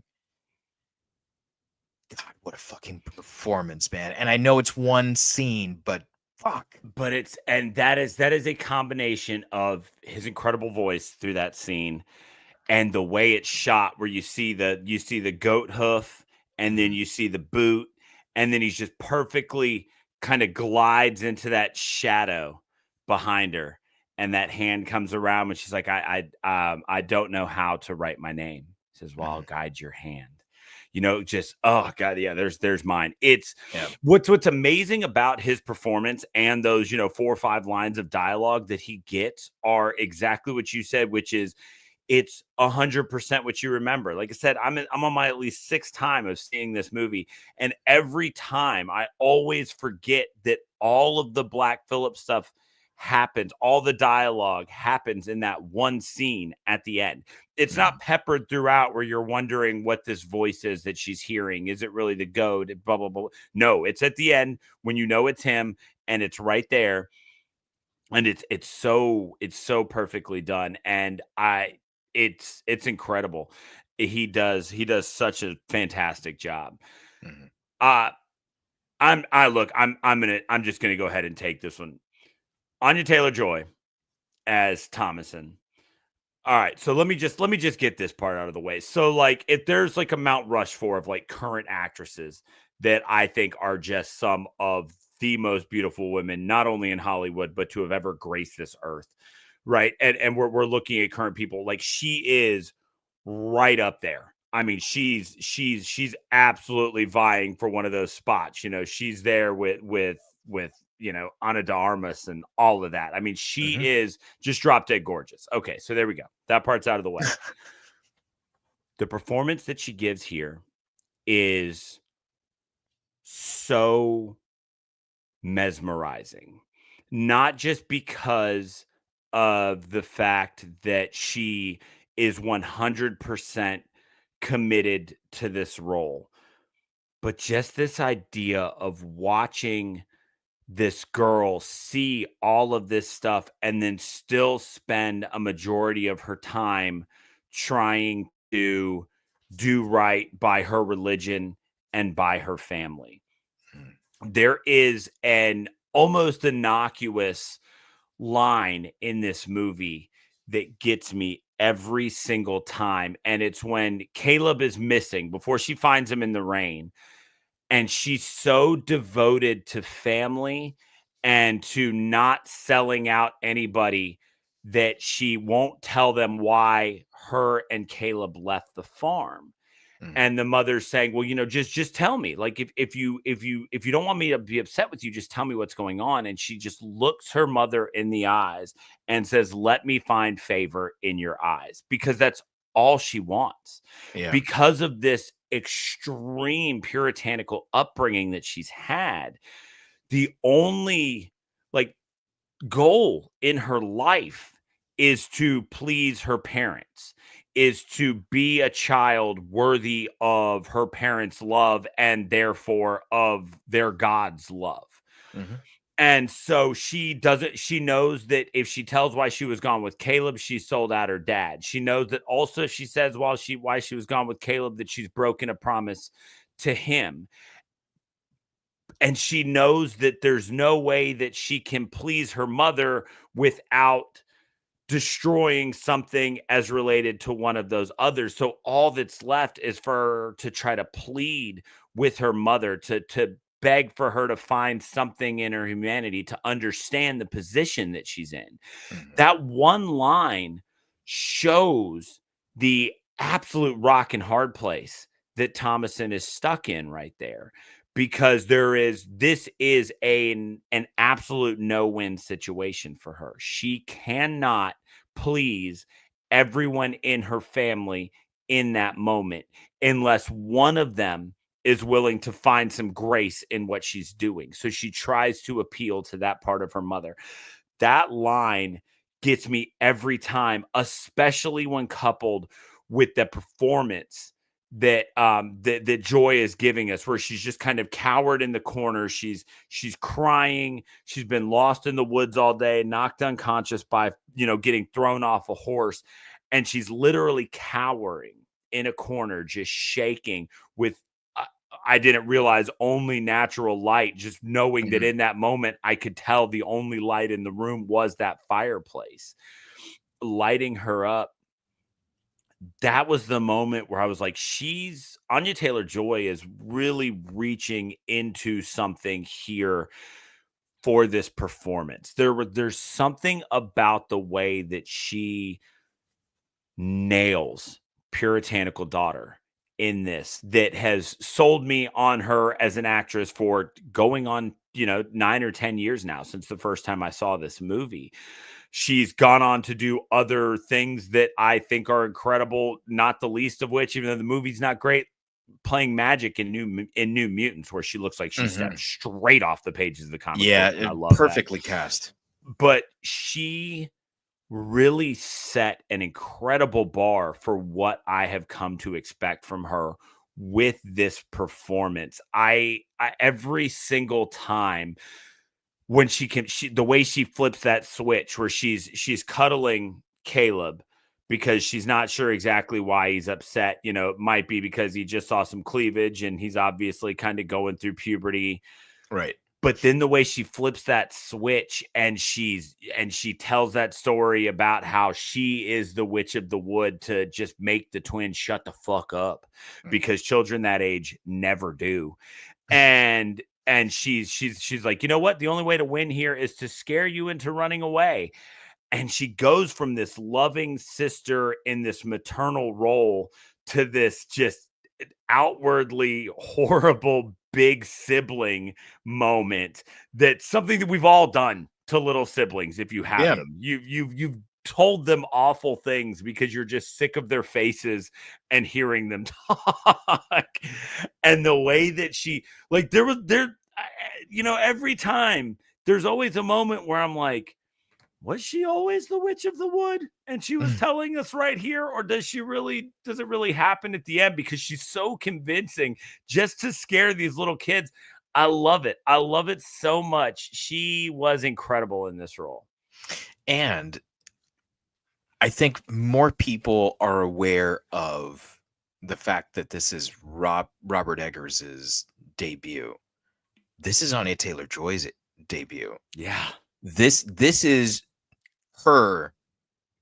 God, what a fucking performance, man. And I know it's one scene, but fuck. But that is a combination of his incredible voice through that scene and the way it's shot, where you see the goat hoof, and then you see the boot, and then he's just perfectly kind of glides into that shadow behind her, and that hand comes around when she's like, I don't know how to write my name. He says, well, I'll guide your hand. Just, oh God, yeah, there's mine. It's what's amazing about his performance, and those, 4 or 5 lines of dialogue that he gets are exactly what you said, which is, it's 100% what you remember. Like I said, I'm on my at least 6th time of seeing this movie, and every time I always forget that all of the Black Phillip stuff happens, all the dialogue happens in that one scene at the end. It's not peppered throughout where you're wondering what this voice is that she's hearing. Is it really the goat? Blah, blah, blah. No, it's at the end when you know it's him, and it's right there. And it's so perfectly done. And it's incredible. He does such a fantastic job. I'm just gonna go ahead and take this one. Anya Taylor-Joy as Thomason. All right, so let me just get this part out of the way. So, like, if there's like a Mount Rushmore of like current actresses that I think are just some of the most beautiful women, not only in Hollywood, but to have ever graced this earth, right? And we're looking at current people, like, she is right up there. I mean, she's absolutely vying for one of those spots. She's there with Ana de Armas and all of that. I mean, she is just drop dead gorgeous. Okay, so there we go. That part's out of the way. The performance that she gives here is so mesmerizing. Not just because of the fact that she is 100% committed to this role. But just this idea of watching this girl see all of this stuff and then still spend a majority of her time trying to do right by her religion and by her family. There is an almost innocuous line in this movie that gets me every single time. And it's when Caleb is missing before she finds him in the rain. And she's so devoted to family and to not selling out anybody that she won't tell them why her and Caleb left the farm. And the mother's saying, well, just tell me, like, if you don't want me to be upset with you, just tell me what's going on. And she just looks her mother in the eyes and says, let me find favor in your eyes, because that's all she wants. Yeah. Because of this extreme puritanical upbringing that she's had, the only goal in her life is to please her parents, is to be a child worthy of her parents' love and therefore of their God's love. Mm-hmm. And so she knows that if she tells why she was gone with Caleb, she sold out her dad. She knows that also if she says why she was gone with Caleb, that she's broken a promise to him. And she knows that there's no way that she can please her mother without destroying something as related to one of those others. So all that's left is for her to try to plead with her mother, to beg for her to find something in her humanity, to understand the position that she's in. Mm-hmm. That one line shows the absolute rock and hard place that Thomason is stuck in right there. Because this is an absolute no-win situation for her. She cannot please everyone in her family in that moment unless one of them is willing to find some grace in what she's doing. So she tries to appeal to that part of her mother. That line gets me every time, especially when coupled with the performance that Joy is giving us, where she's just kind of cowered in the corner. She's crying. She's been lost in the woods all day, knocked unconscious by, getting thrown off a horse. And she's literally cowering in a corner, just shaking with, I didn't realize, only natural light, just knowing that in that moment, I could tell the only light in the room was that fireplace lighting her up. That was the moment where I was like, Anya Taylor-Joy is really reaching into something here for this performance. There's something about the way that she nails puritanical daughter in this that has sold me on her as an actress for going on, 9 or 10 years now since the first time I saw this movie. She's gone on to do other things that I think are incredible, not the least of which, even though the movie's not great, playing magic in New Mutants, where she looks like she stepped straight off the pages of the comic book. Yeah, I love perfectly that. cast. But she really set an incredible bar for what I have come to expect from her with this performance. I every single time when the way she flips that switch where she's cuddling Caleb because she's not sure exactly why he's upset. It might be because he just saw some cleavage and he's obviously kind of going through puberty. Right. But then the way she flips that switch and she tells that story about how she is the witch of the wood to just make the twins shut the fuck up because children that age never do. And she's like, you know what? The only way to win here is to scare you into running away. And she goes from this loving sister in this maternal role to this just outwardly horrible big sibling moment. That's something that we've all done to little siblings. If you have them, you've told them awful things because you're just sick of their faces and hearing them talk. And the way that she, every time there's always a moment where I'm like, was she always the witch of the wood? And she was telling us right here, or does it really happen at the end? Because she's so convincing just to scare these little kids. I love it. I love it so much. She was incredible in this role. And I think more people are aware of the fact that this is Robert Eggers' debut. This is Anya Taylor-Joy's debut. Yeah. This is her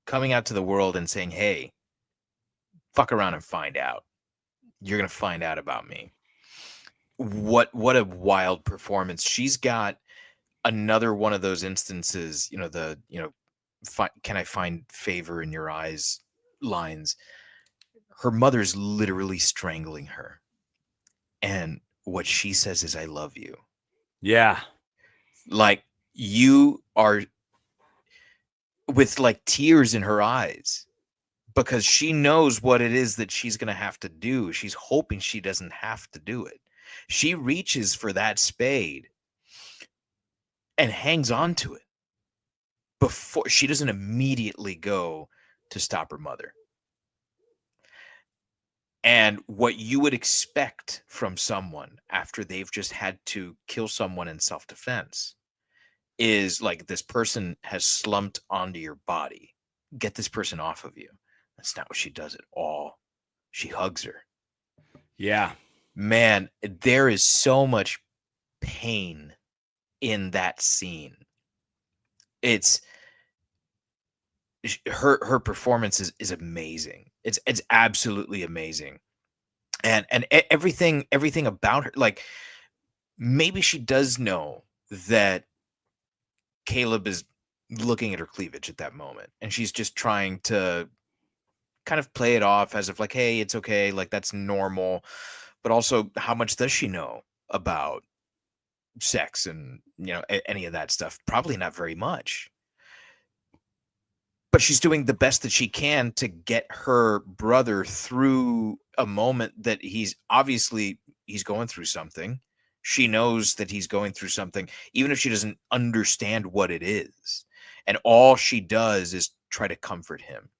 coming out to the world and saying, hey, fuck around and find out. You're going to find out about me. What a wild performance. She's got another one of those instances, can I find favor in your eyes lines. Her mother's literally strangling her. And what she says is, I love you. Yeah. Like, you are, with like tears in her eyes, because she knows what it is that she's going to have to do. She's hoping she doesn't have to do it. She reaches for that spade and hangs on to it before she doesn't immediately go to stop her mother. And what you would expect from someone after they've just had to kill someone in self-defense is like, this person has slumped onto your body. Get this person off of you. That's not what she does at all. She hugs her. Yeah. Man, there is so much pain in that scene. It's her performance is amazing. It's absolutely amazing. And everything about her, like, maybe she does know that Caleb is looking at her cleavage at that moment, and she's just trying to kind of play it off as if like, hey, it's okay, like that's normal. But also, how much does she know about sex and any of that stuff? Probably not very much. But she's doing the best that she can to get her brother through a moment that he's going through something. She knows that he's going through something, even if she doesn't understand what it is. And all she does is try to comfort him.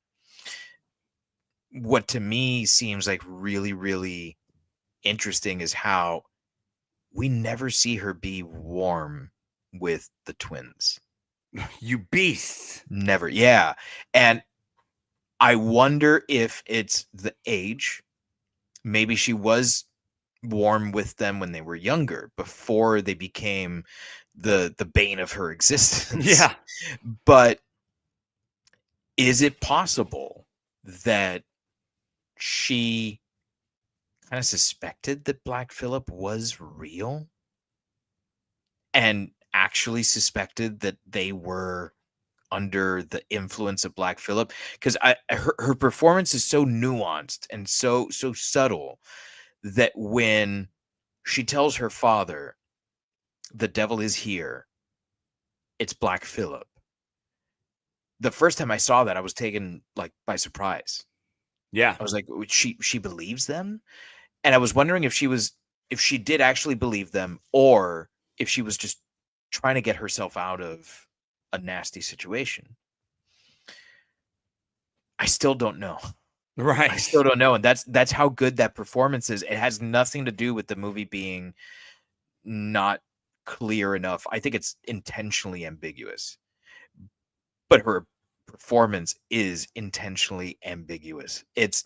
What to me seems like really, really interesting is how we never see her be warm with the twins. You beasts. Never. Yeah. And I wonder if it's the age. Maybe she was warm with them when they were younger, before they became the bane of her existence. Yeah. But is it possible that she kind of suspected that Black Phillip was real and actually suspected that they were under the influence of Black Phillip? Because her performance is so nuanced and so subtle that when she tells her father, the devil is here, it's Black Phillip. The first time I saw that, I was taken like by surprise. Yeah. I was like, she believes them? And I was wondering if she did actually believe them, or if she was just trying to get herself out of a nasty situation. I still don't know. Right. I still don't know. And that's how good that performance is. It has nothing to do with the movie being not clear enough. I think it's intentionally ambiguous. But her performance is intentionally ambiguous. It's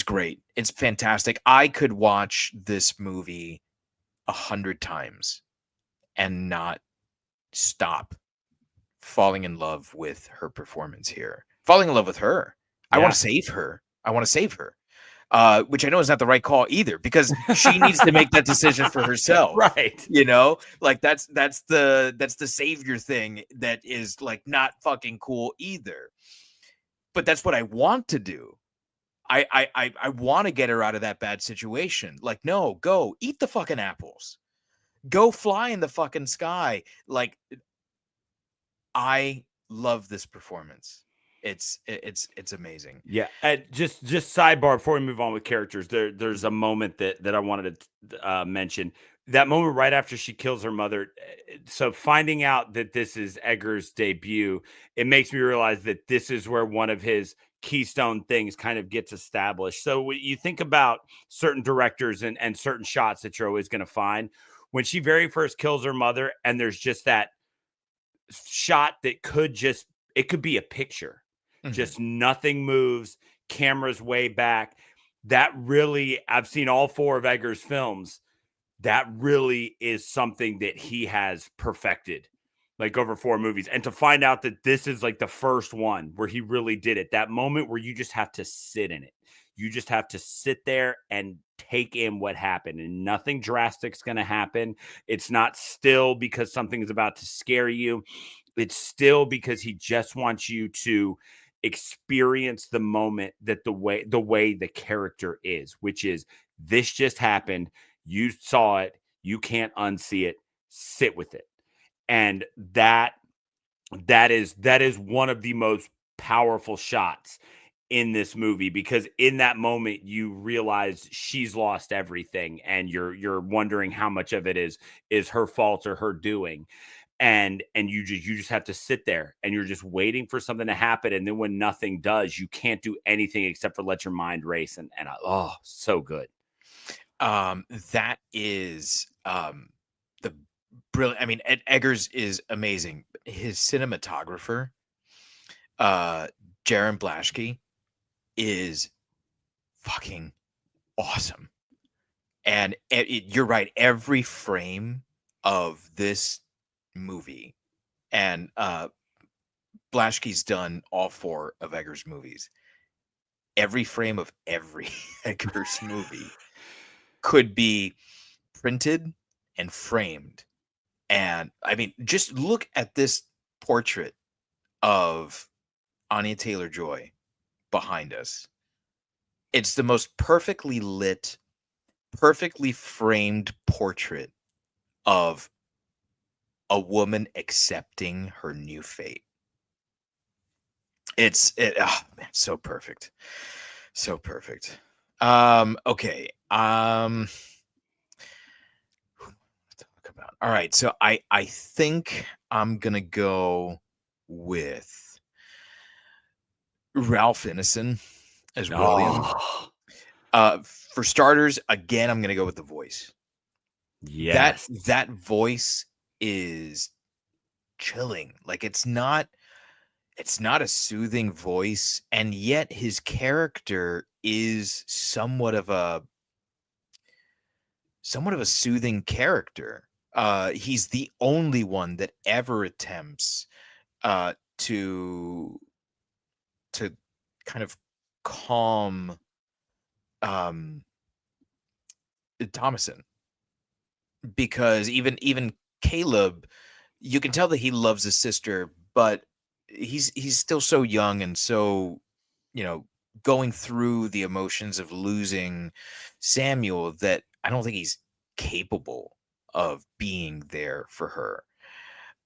great. It's fantastic. I could watch this movie 100 times and not stop falling in love with her performance here. Falling in love with her. I want to save her. Which I know is not the right call either, because she needs to make that decision for herself. Right. Like that's the savior thing that is like not fucking cool either. But that's what I want to do. I want to get her out of that bad situation. Like, no, go eat the fucking apples. Go fly in the fucking sky. Like, I love this performance. It's amazing. Yeah. And just sidebar before we move on with characters, there's a moment that I wanted to mention. that moment right after she kills her mother. So finding out that this is Edgar's debut, it makes me realize that this is where one of his keystone things kind of gets established. So when you think about certain directors and certain shots that you're always going to find, when she very first kills her mother, and there's just that shot that it could be a picture, just nothing moves, camera's way back. That really, I've seen all 4 of Edgar's films. That really is something that he has perfected, like over 4 movies. And to find out that this is like the first one where he really did it, that moment where you just have to sit in it. You just have to sit there and take in what happened, and nothing drastic is going to happen. It's not still because something is about to scare you. It's still because he just wants you to experience the moment, that the way the character is, which is, this just happened. You saw it. You can't unsee it. Sit with it. And that is one of the most powerful shots in this movie, because in that moment you realize she's lost everything, and you're wondering how much of it is her fault or her doing. And you just have to sit there, and you're just waiting for something to happen. And then when nothing does, you can't do anything except for let your mind race. And oh, so good. That is the brilliant. I mean, Eggers is amazing. His cinematographer, Jaron Blaschke, is fucking awesome. And you're right. Every frame of this movie, and Blaschke's done all 4 of Eggers' movies. Every frame of every Eggers movie could be printed and framed. And I mean, just look at this portrait of Anya Taylor-Joy behind us. It's the most perfectly lit, perfectly framed portrait of a woman accepting her new fate. Oh man, so perfect. So perfect. Okay. Talk about. All right, so I think I'm gonna go with Ralph Ineson as William. For starters, again, I'm gonna go with the voice. Yes. That voice is chilling. Like, it's not a soothing voice, and yet his character is somewhat of a soothing character. He's the only one that ever attempts to kind of calm Thomason, because even Caleb, you can tell that he loves his sister, but he's still so young and so, going through the emotions of losing Samuel, that I don't think he's capable of being there for her.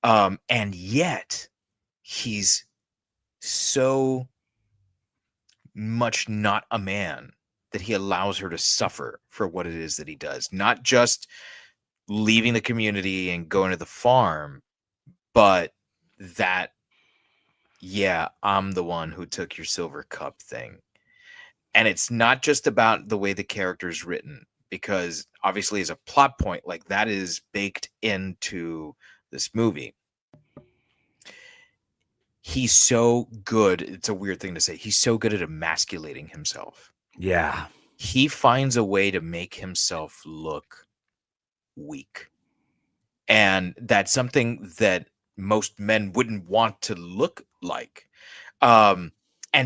And yet he's so much not a man that he allows her to suffer for what it is that he does. Not just leaving the community and going to the farm, but that, yeah, I'm the one who took your silver cup thing. And it's not just about the way the character is written, because obviously as a plot point, like, that is baked into this movie. He's so good. It's a weird thing to say. He's so good at emasculating himself. Yeah. He finds a way to make himself look weak. And that's something that most men wouldn't want to look like. And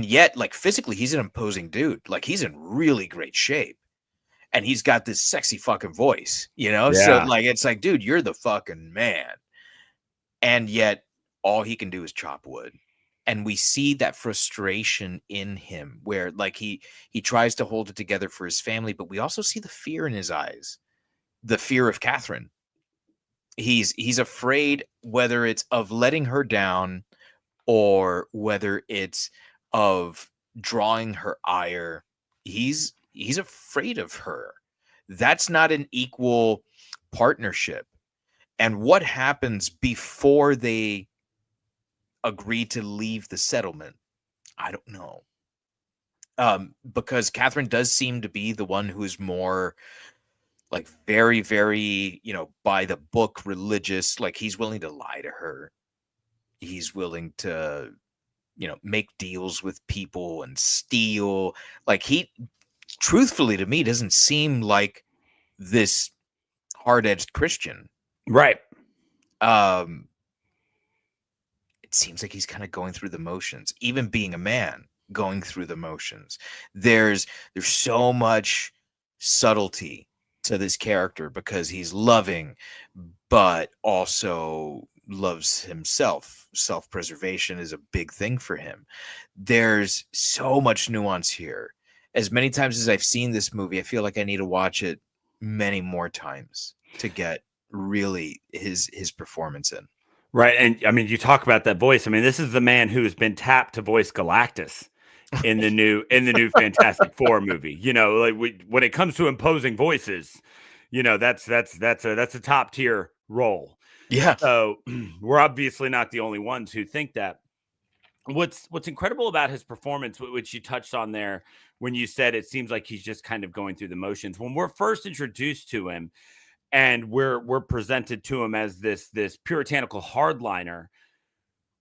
yet, like, physically, he's an imposing dude. Like, he's in really great shape. And he's got this sexy fucking voice, Yeah. So, like, it's like, dude, you're the fucking man. And yet, all he can do is chop wood. And we see that frustration in him, where, like, he tries to hold it together for his family, but we also see the fear in his eyes, the fear of Catherine. He's afraid, whether it's of letting her down or whether it's of drawing her ire. He's afraid of her. That's not an equal partnership. And what happens before they agree to leave the settlement? I don't know. Because Catherine does seem to be the one who's more like very, very, by the book religious. Like he's willing to lie to her. He's willing to, make deals with people and steal. Like he, truthfully to me, doesn't seem like this hard-edged Christian. Right. It seems like he's kind of going through the motions, even being a man going through the motions. There's so much subtlety to this character because he's loving, but also loves himself. Self-preservation is a big thing for him. There's so much nuance here. As many times as I've seen this movie, I feel like I need to watch it many more times to get really his performance in. Right. And I mean, you talk about that voice. I mean, this is the man who's been tapped to voice Galactus in the new Fantastic Four movie. Like when it comes to imposing voices, that's a top tier role. Yeah. So we're obviously not the only ones who think that. What's incredible about his performance, which you touched on there when you said it seems like he's just kind of going through the motions. When we're first introduced to him and we're presented to him as this puritanical hardliner,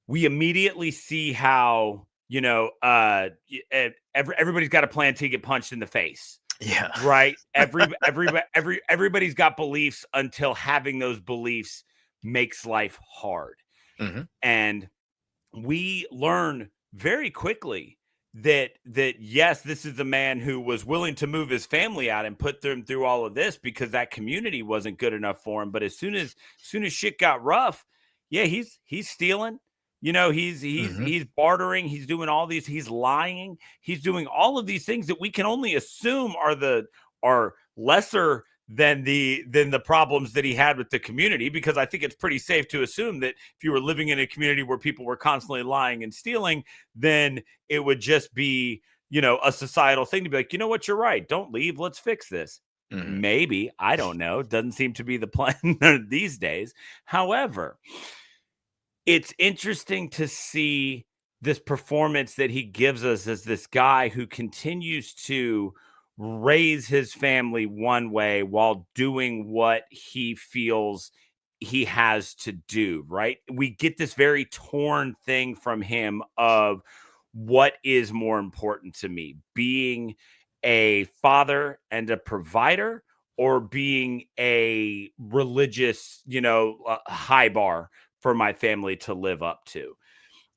we immediately see how, everybody's got a plan to get punched in the face. Yeah. Right. Everybody's got beliefs until having those beliefs makes life hard. Mm-hmm. And we learn very quickly that yes, this is a man who was willing to move his family out and put them through all of this because that community wasn't good enough for him. But as soon as shit got rough, yeah, he's stealing. He's bartering. He's doing all these. He's lying. He's doing all of these things that we can only assume are lesser than the problems that he had with the community, because I think it's pretty safe to assume that if you were living in a community where people were constantly lying and stealing, then it would just be, a societal thing to be like, you know what, you're right. Don't leave. Let's fix this. Mm-hmm. Maybe. I don't know. Doesn't seem to be the plan these days. However, it's interesting to see this performance that he gives us as this guy who continues to raise his family one way while doing what he feels he has to do, right? We get this very torn thing from him of what is more important to me, being a father and a provider, or being a religious, high bar for my family to live up to.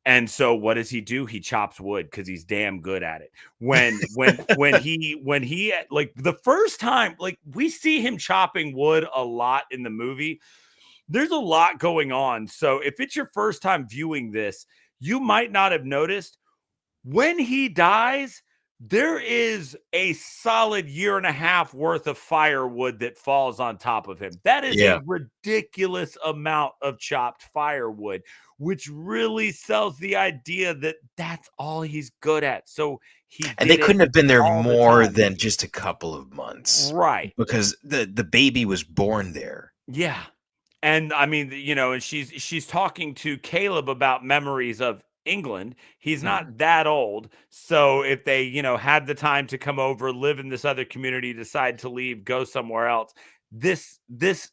And so what does he do? He chops wood because he's damn good at it. When he like the first time, like we see him chopping wood a lot in the movie, there's a lot going on. So if it's your first time viewing this, you might not have noticed when he dies, there is a solid 1.5 years worth of firewood that falls on top of him. That is a ridiculous amount of chopped firewood, which really sells the idea that that's all he's good at. So they couldn't have been there more than just a couple of months. Right. Because the baby was born there. Yeah. And I mean, and she's talking to Caleb about memories of England. He's not that old. So if they, had the time to come over, live in this other community, decide to leave, go somewhere else, this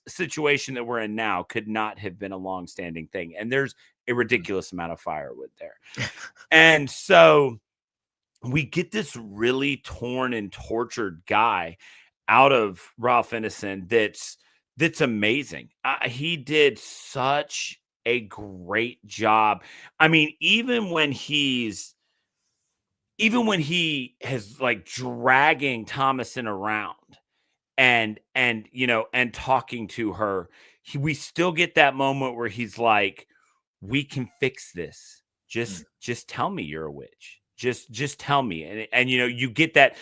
situation that we're in now could not have been a long-standing thing. And there's a ridiculous amount of firewood there. And so we get this really torn and tortured guy out of Ralph Ineson that's amazing. He did such a great job. I mean, even when he has like dragging Thomason around and talking to her, we still get that moment where he's like, we can fix this. Just tell me you're a witch. Just tell me. And you get that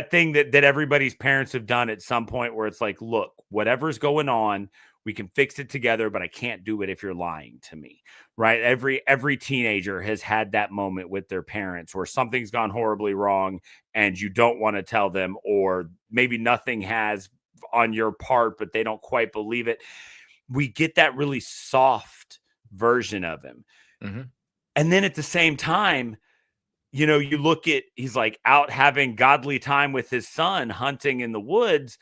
thing that everybody's parents have done at some point where it's like, look, whatever's going on, we can fix it together, but I can't do it if you're lying to me, right? Every teenager has had that moment with their parents where something's gone horribly wrong and you don't want to tell them, or maybe nothing has on your part, but they don't quite believe it. We get that really soft version of him. Mm-hmm. And then at the same time, you know, you look at, he's like out having godly time with his son, hunting in the woods,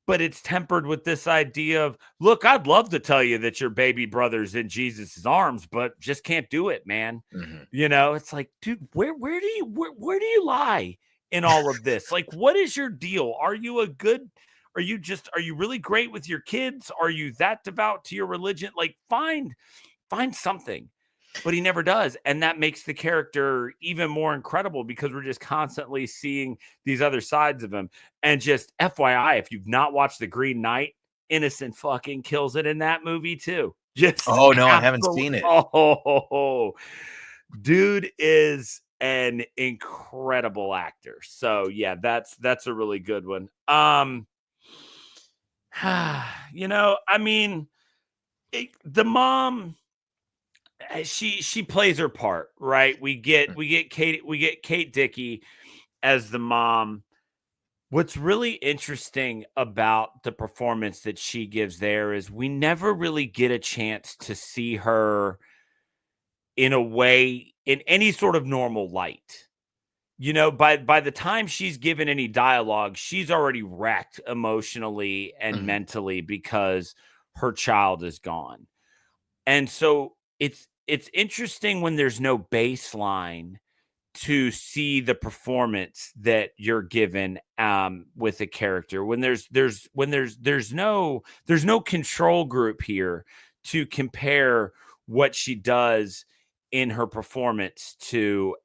but it's tempered with this idea of, look, I'd love to tell you that your baby brother's in Jesus's arms, but just can't do it, man. Mm-hmm. You know, it's like, dude, where do you lie in all of this? Like, what is your deal? Are you really great with your kids? Are you that devout to your religion? Like, find something. But he never does. And that makes the character even more incredible because we're just constantly seeing these other sides of him. And just FYI, if you've not watched The Green Knight, Innocent fucking kills it in that movie too. Just Oh, no, I haven't seen it. Oh, dude is an incredible actor. So yeah, that's a really good one. You know, I mean, the mom, she plays her part, right? We get Kate Dickey as the mom. What's really interesting about the performance that she gives there is we never really get a chance to see her in a way, in any sort of normal light. You know, by the time she's given any dialogue, she's already wrecked emotionally and mentally because her child is gone. And so it's interesting when there's no baseline to see the performance that you're given with a character, when there's no control group here to compare what she does in her performance to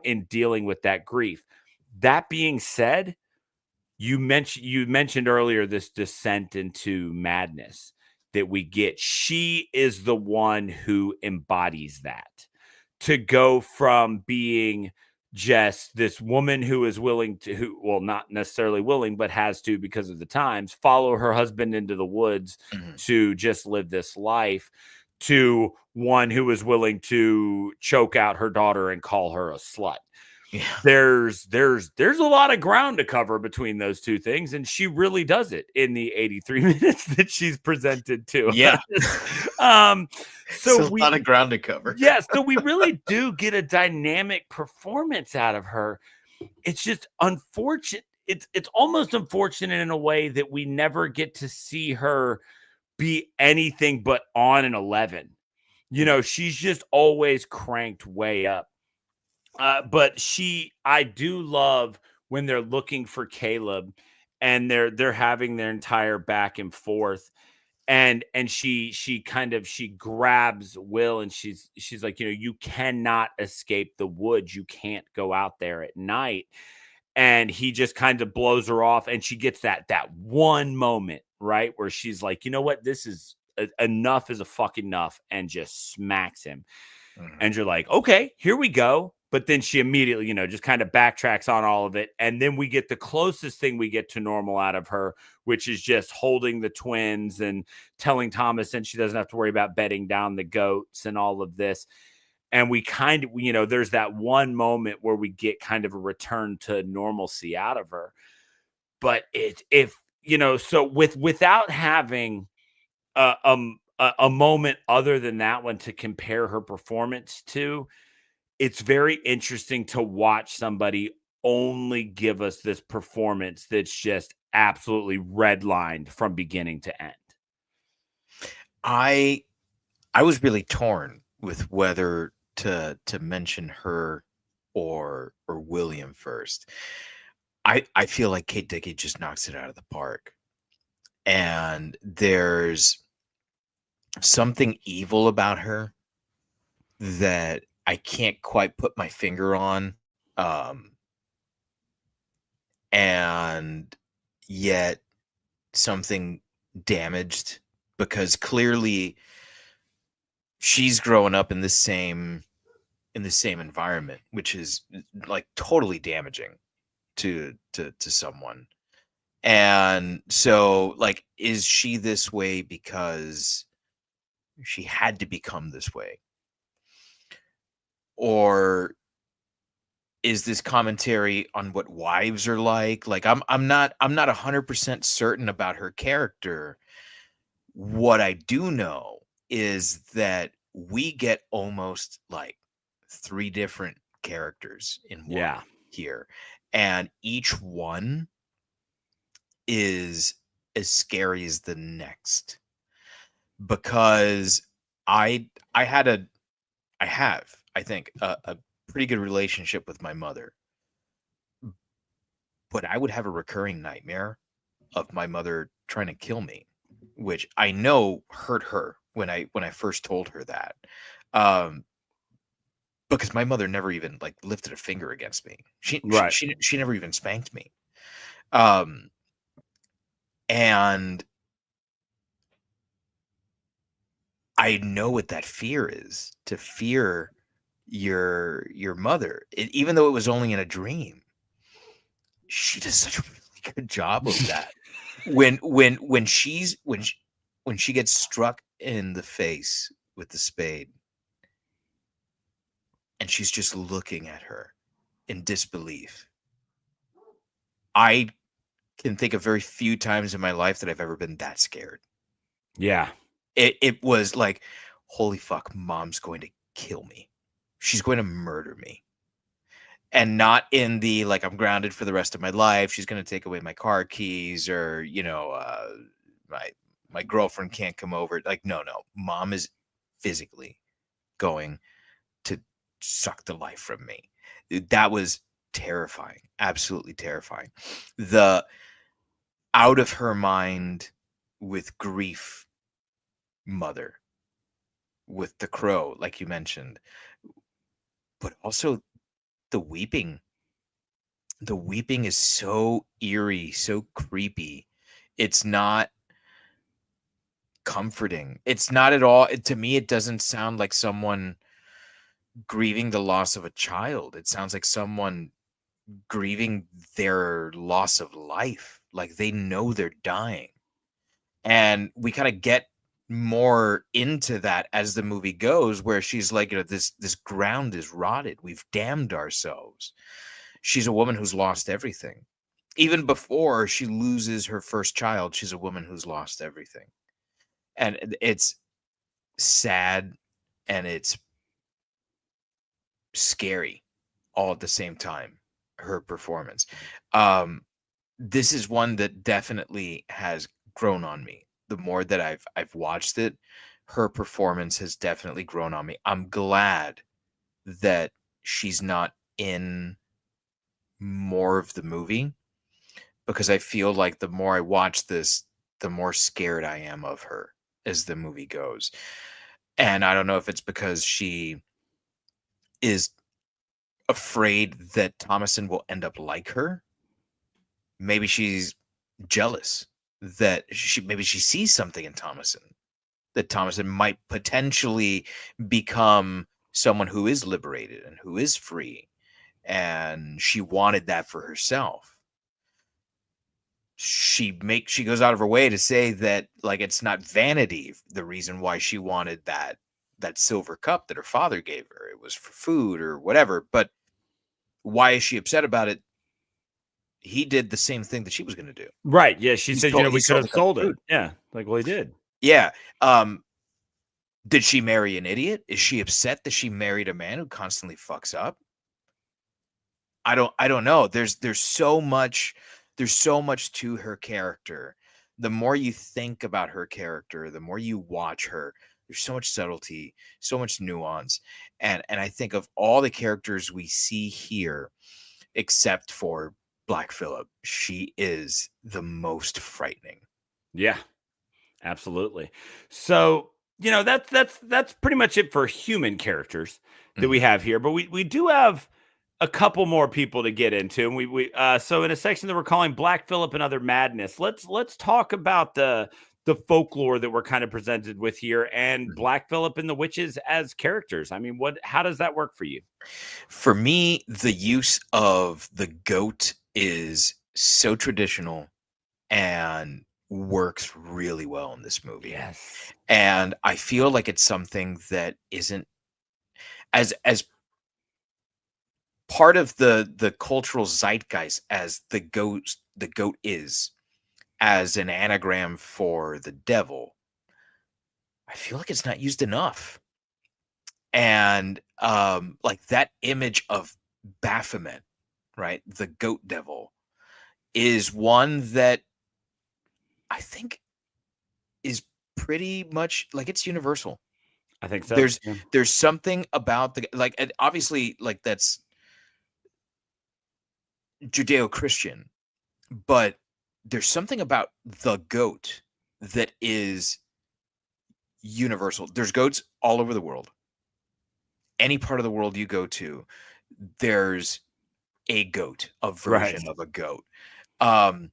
in dealing with that grief. That being said, you mentioned earlier this descent into madness that we get. She is the one who embodies that, to go from being just this woman who is willing to, well, not necessarily willing, but has to, because of the times, follow her husband into the woods to just live this life, to one who is willing to choke out her daughter and call her a slut. Yeah. There's a lot of ground to cover between those two things, and she really does it in the 83 minutes that she's presented to. Yeah. So a lot of ground to cover. Yeah, so we really do get a dynamic performance out of her. It's just unfortunate. It's almost unfortunate in a way that we never get to see her be anything but on an 11. You know, she's just always cranked way up. But I do love when they're looking for Caleb and they're having their entire back and forth. And she grabs Will and she's like, you know, you cannot escape the woods. You can't go out there at night. And he just kind of blows her off. And she gets that one moment, right, where she's like, you know what, this is enough is a fucking enough, and just smacks him. And you're like, okay, here we go. But then she immediately, you know, just kind of backtracks on all of it. And then we get the closest thing we get to normal out of her, which is just holding the twins and telling Thomas and she doesn't have to worry about bedding down the goats and all of this. And we kind of, you know, there's that one moment where we get kind of a return to normalcy out of her. But if you know, so without having a moment other than that one to compare her performance to, it's very interesting to watch somebody only give us this performance that's just absolutely redlined from beginning to end. I was really torn with whether to mention her or William first. I feel like Kate Dickey just knocks it out of the park. And there's something evil about her that I can't quite put my finger on. And yet something damaged, because clearly she's growing up in the same environment, which is like totally damaging to someone. And so, like, is she this way because she had to become this way? Or is this commentary on what wives are like? Like I'm not 100% certain about her character. What I do know is that we get almost like 3 different characters in one Yeah. here, and each one is as scary as the next, because I had I have, I think, a pretty good relationship with my mother, but I would have a recurring nightmare of my mother trying to kill me, which I know hurt her when I first told her that. Um, because my mother never even like lifted a finger against me. Right. She never even spanked me. Um, and I know what that fear is, to fear your mother, even though it was only in a dream. She does such a really good job of that. When she gets struck in the face with the spade, and she's just looking at her in disbelief. I can think of very few times in my life that I've ever been that scared. Yeah. It was like, holy fuck, mom's going to kill me. She's going to murder me. And not in the like, I'm grounded for the rest of my life. She's going to take away my car keys, or my girlfriend can't come over. Like, no, mom is physically going to suck the life from me. That was terrifying, absolutely terrifying. The out of her mind with grief mother with the crow, like you mentioned, but also the weeping. The weeping is so eerie, so creepy. It's not comforting. It's not at all. To me, it doesn't sound like someone grieving the loss of a child. It sounds like someone grieving their loss of life. Like they know they're dying. And we kind of get more into that as the movie goes, where she's like, this ground is rotted. We've damned ourselves. She's a woman who's lost everything. Even before she loses her first child, she's a woman who's lost everything. And it's sad and it's scary all at the same time, her performance. This is one that definitely has grown on me. The more that I've watched it, her performance has definitely grown on me. I'm glad that she's not in more of the movie, because I feel like the more I watch this, the more scared I am of her as the movie goes. And I don't know if it's because she is afraid that Thomason will end up like her. Maybe she's jealous that maybe she sees something in Thomason, that Thomason might potentially become someone who is liberated and who is free, and she wanted that for herself. She goes out of her way to say that, like, it's not vanity, the reason why she wanted that silver cup that her father gave her. It was for food or whatever. But why is she upset about it? He did the same thing that she was going to do. Right. Yeah. She said, we could have sold it. Food. Yeah. Like, well, he did. Yeah. Did she marry an idiot? Is she upset that she married a man who constantly fucks up? I don't know. There's so much to her character. The more you think about her character, the more you watch her, there's so much subtlety, so much nuance. And I think of all the characters we see here, except for Black Phillip, she is the most frightening. Yeah, absolutely. So, that's pretty much it for human characters that we have here. But we do have a couple more people to get into, and so in a section that we're calling Black Phillip and Other Madness, let's talk about the folklore that we're kind of presented with here, and Black Phillip and the witches as characters. I mean, how does that work for you? For me, the use of the goat is so traditional and works really well in this movie. Yes. And I feel like it's something that isn't as part of the cultural zeitgeist as the goat is as an anagram for the devil. I feel like it's not used enough. And like that image of Baphomet, right? The goat devil is one that I think is pretty much like it's universal. I think so. There's Yeah. there's something about the like, and obviously like that's Judeo-Christian, but there's something about the goat that is universal. There's goats all over the world. Any part of the world you go to, there's a goat, a version Right. of a goat. Um,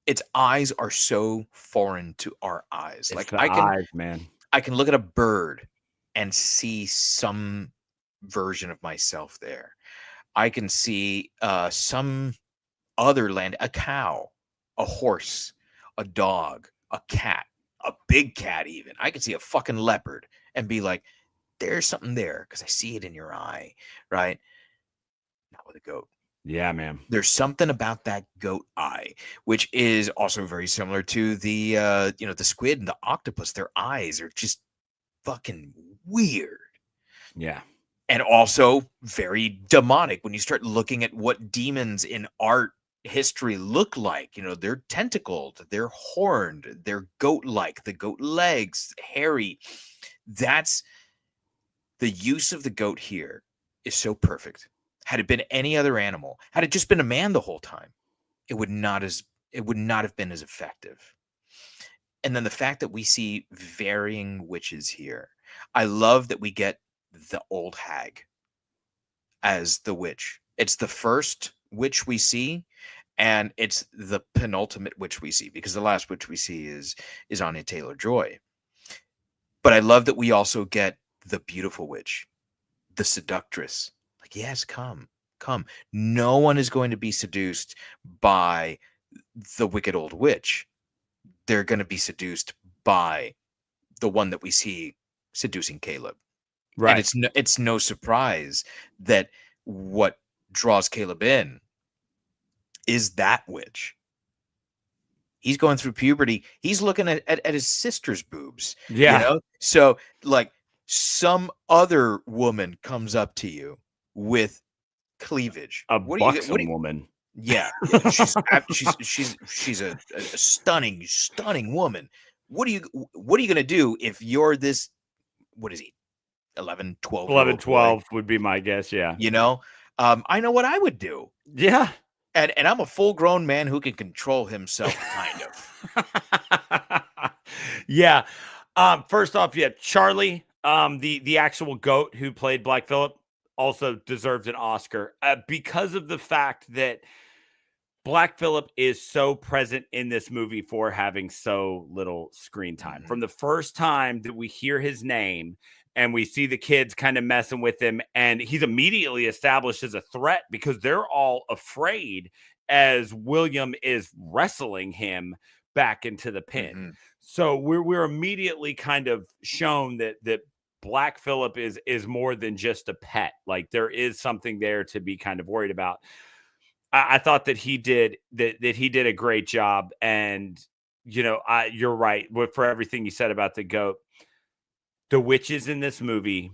its eyes are so foreign to our eyes. It's Like the eyes, man. I can look at a bird and see some version of myself there. I can see some other land, a cow, a horse, a dog, a cat, a big cat, even. I can see a fucking leopard and be like, there's something there because I see it in your eye, right? Not with a goat. Yeah, man. There's something about that goat eye, which is also very similar to the the squid and the octopus. Their eyes are just fucking weird. Yeah. And also very demonic when you start looking at what demons in art history look like. You know, they're tentacled, they're horned, they're goat-like, the goat legs, hairy. That's the use of the goat here is so perfect. Had it been any other animal, had it just been a man the whole time, it would not have been as effective. And then the fact that we see varying witches here. I love that we get the old hag as the witch. It's the first witch we see, and it's the penultimate witch we see because the last witch we see is Anya Taylor-Joy. But I love that we also get the beautiful witch, the seductress. Like, yes, come. No one is going to be seduced by the wicked old witch. They're going to be seduced by the one that we see seducing Caleb. Right. And it's no surprise that what draws Caleb in is that witch. He's going through puberty. He's looking at his sister's boobs. Yeah. You know? So like some other woman comes up to you with cleavage. A What buxom woman. Yeah, she's a stunning woman. What are you gonna do if you're this? What is he? 11, 12 year 11, old boy, 12 would be my guess. Yeah. you know? I know what I would do, Yeah. and I'm a full grown man who can control himself, kind of. Yeah. First off, yeah, Charlie, the actual goat who played Black Phillip, also deserved an Oscar because of the fact that Black Phillip is so present in this movie for having so little screen time. Mhm. From the first time that we hear his name and we see the kids kind of messing with him, and he's immediately established as a threat because they're all afraid as William is wrestling him back into the pin. Mhm. So we're immediately kind of shown that Black Phillip is more than just a pet. Like there is something there to be kind of worried about. I thought that he did a great job, and you're right for everything you said about the goat. The witches in this movie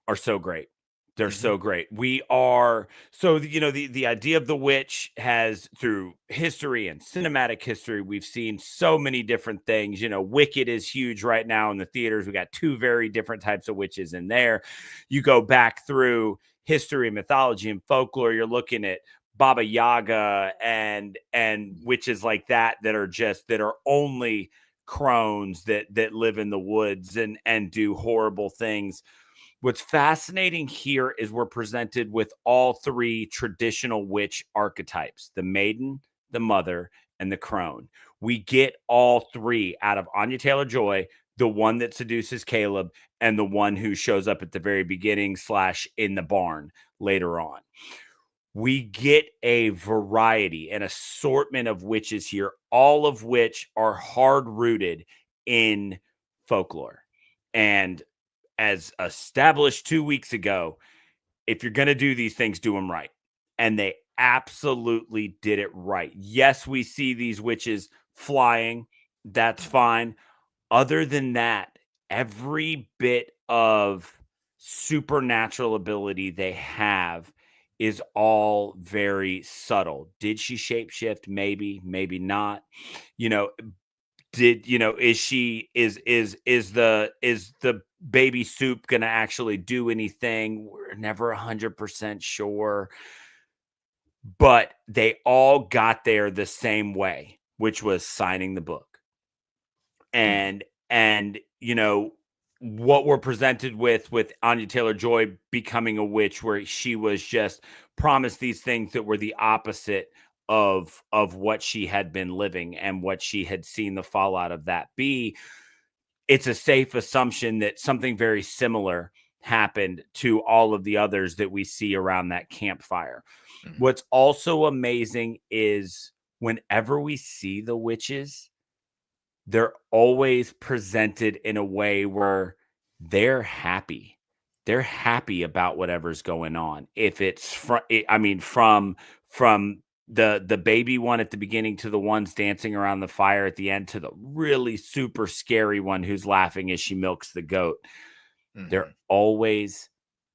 are so great. They're so great. We are so the idea of the witch has through history and cinematic history. We've seen so many different things. Wicked is huge right now in the theaters. We got two very different types of witches in there. You go back through history, mythology, and folklore. You're looking at Baba Yaga and witches like that are only crones that live in the woods and do horrible things. What's fascinating here is we're presented with all three traditional witch archetypes: the maiden, the mother, and the crone. We get all three out of Anya Taylor-Joy, the one that seduces Caleb, and the one who shows up at the very beginning / in the barn later on. We get a variety, an assortment of witches here, all of which are hard rooted in folklore. And as established 2 weeks ago, if you're going to do these things, do them right. And they absolutely did it right. Yes, we see these witches flying. That's fine. Other than that, every bit of supernatural ability they have is all very subtle. Did she shapeshift? Maybe, maybe not. You know, is the baby soup gonna actually do anything? We're never 100% sure, but they all got there the same way, which was signing the book. And what we're presented with Anya Taylor-Joy becoming a witch, where she was just promised these things that were the opposite of what she had been living and what she had seen the fallout of that be. It's a safe assumption that something very similar happened to all of the others that we see around that campfire. What's also amazing is whenever we see the witches, they're always presented in a way where they're happy. They're happy about whatever's going on. If it's from the baby one at the beginning to the ones dancing around the fire at the end to the really super scary one who's laughing as she milks the goat. They're always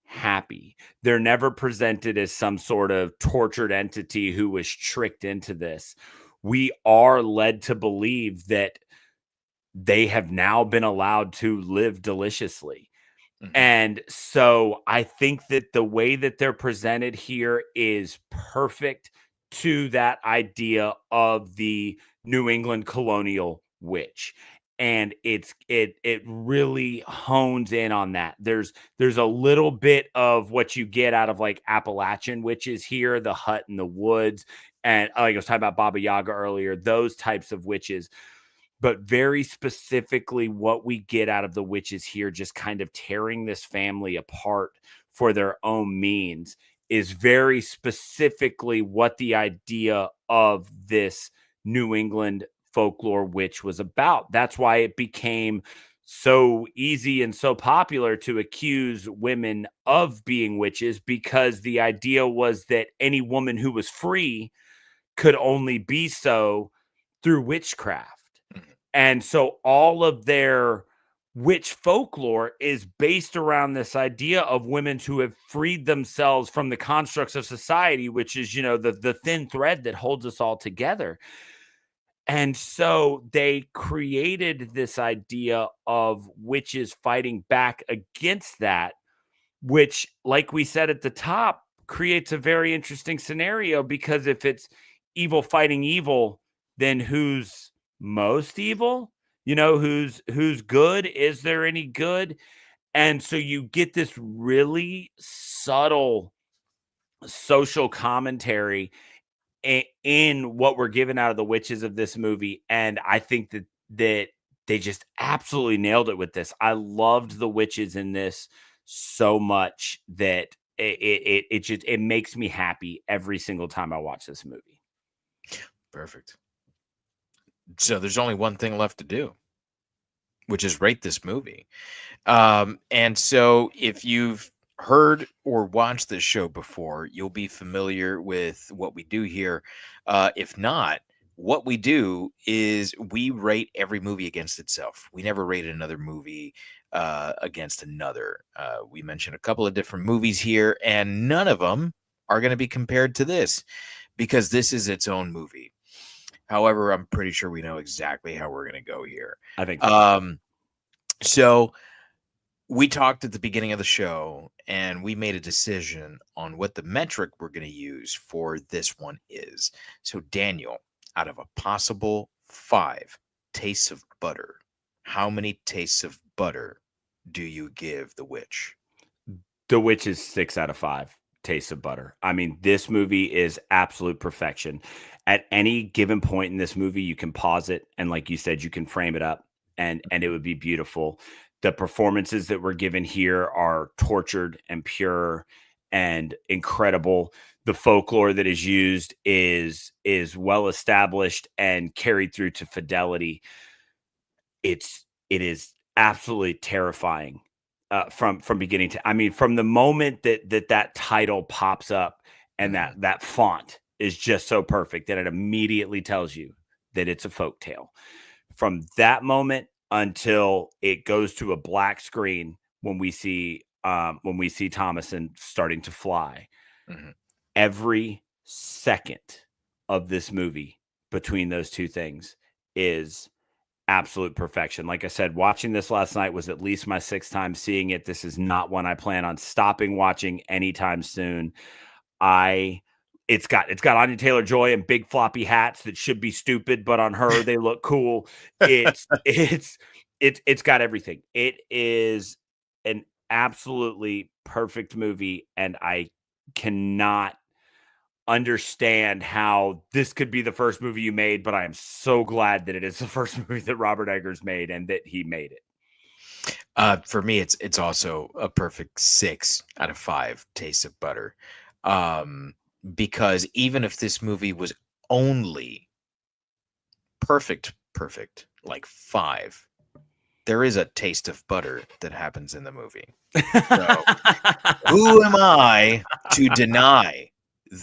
happy. They're never presented as some sort of tortured entity who was tricked into this. We are led to believe that they have now been allowed to live deliciously. And so I think that the way that they're presented here is perfect to that idea of the New England colonial witch. And it really hones in on that. There's a little bit of what you get out of like Appalachian witches here, the hut in the woods. And like I was talking about Baba Yaga earlier, those types of witches. But very specifically, what we get out of the witches here, just kind of tearing this family apart for their own means, is very specifically what the idea of this New England folklore witch was about. That's why it became so easy and so popular to accuse women of being witches, because the idea was that any woman who was free could only be so through witchcraft. And so all of their witch folklore is based around this idea of women who have freed themselves from the constructs of society, which is, the thin thread that holds us all together. And so they created this idea of witches fighting back against that, which, like we said at the top, creates a very interesting scenario, because if it's evil fighting evil, then who's most evil? Who's good? Is there any good? And so you get this really subtle social commentary in what we're given out of the witches of this movie. And I think that they just absolutely nailed it with this. I loved the witches in this so much that it makes me happy every single time I watch this movie. Perfect. So there's only one thing left to do, which is rate this movie. And so if you've heard or watched this show before, you'll be familiar with what we do here. If not, what we do is we rate every movie against itself. We never rate another movie against another. We mentioned a couple of different movies here, and none of them are going to be compared to this, because this is its own movie. However, I'm pretty sure we know exactly how we're going to go here. I think so. We talked at the beginning of the show, and we made a decision on what the metric we're going to use for this one is. So, Daniel, out of a possible 5 tastes of butter, how many tastes of butter do you give The Witch? The Witch is 6 out of 5 tastes of butter. I mean, this movie is absolute perfection. At any given point in this movie, you can pause it, and like you said, you can frame it up, and it would be beautiful. The performances that we're given here are tortured and pure and incredible. The folklore that is used is well established and carried through to fidelity. It is absolutely terrifying. from beginning to, I mean, from the moment that title pops up and that font is just so perfect that it immediately tells you that it's a folktale. From that moment until it goes to a black screen when we see Thomason starting to fly, every second of this movie between those two things is absolute perfection. Like I said, watching this last night was at least my 6th time seeing it. This is not one I plan on stopping watching anytime soon. It's got Anya Taylor-Joy and big floppy hats that should be stupid, but on her they look cool. It's got everything. It is an absolutely perfect movie, and I cannot understand how this could be the first movie you made, but I am so glad that it is the first movie that Robert Eggers made and that he made it. For me, it's also a perfect 6 out of 5 tastes of butter. Because even if this movie was only perfect, like 5, there is a taste of butter that happens in the movie. So, who am I to deny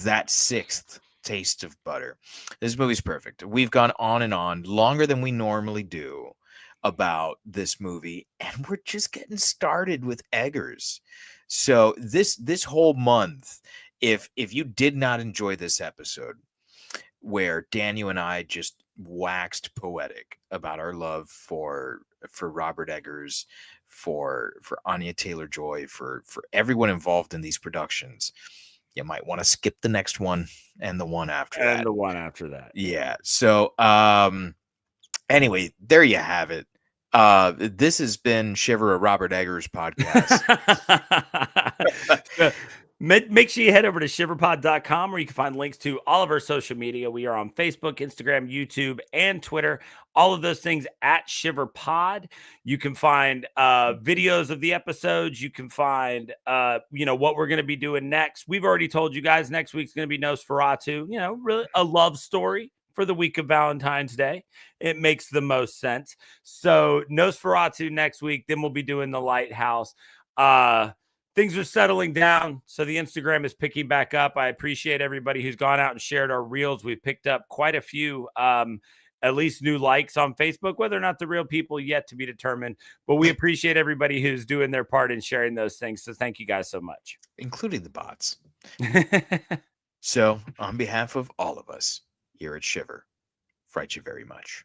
that 6th taste of butter? This movie's perfect. We've gone on and on longer than we normally do about this movie, and we're just getting started with Eggers. So this whole month, if you did not enjoy this episode where Daniel and I just waxed poetic about our love for Robert Eggers, for Anya Taylor-Joy, for everyone involved in these productions, you might want to skip the next one and the one after that. And the one after that. Yeah. So anyway, there you have it. This has been Shiver, a Robert Eggers podcast. Make sure you head over to shiverpod.com where you can find links to all of our social media. We are on Facebook, Instagram, YouTube, and Twitter. All of those things at ShiverPod. You can find videos of the episodes. You can find what we're going to be doing next. We've already told you guys next week's going to be Nosferatu. Really a love story for the week of Valentine's Day. It makes the most sense. So Nosferatu next week. Then we'll be doing The Lighthouse. Things are settling down, so the Instagram is picking back up. I appreciate everybody who's gone out and shared our reels. We've picked up quite a few, at least new likes on Facebook, whether or not the real people yet to be determined. But we appreciate everybody who's doing their part in sharing those things. So thank you guys so much. Including the bots. So on behalf of all of us here at Shiver, fright you very much.